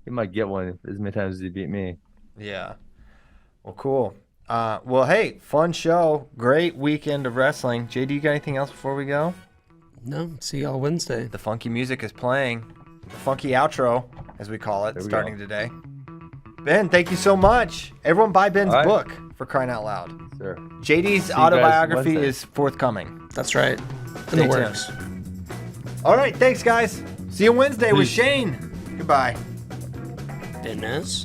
he might get one as many times as he beat me. yeah. Well, cool. Well, hey, fun show. Great weekend of wrestling. JD, you got anything else before we go? No, see y'all Wednesday. The funky music is playing. The funky outro, as we call it, starting today. Ben, thank you so much. Everyone buy Ben's book, for crying out loud. Sure. JD's autobiography is forthcoming. That's right. Stay In the tuned. works. All right, thanks, guys. See you Wednesday with Shane. Goodbye. Dennis.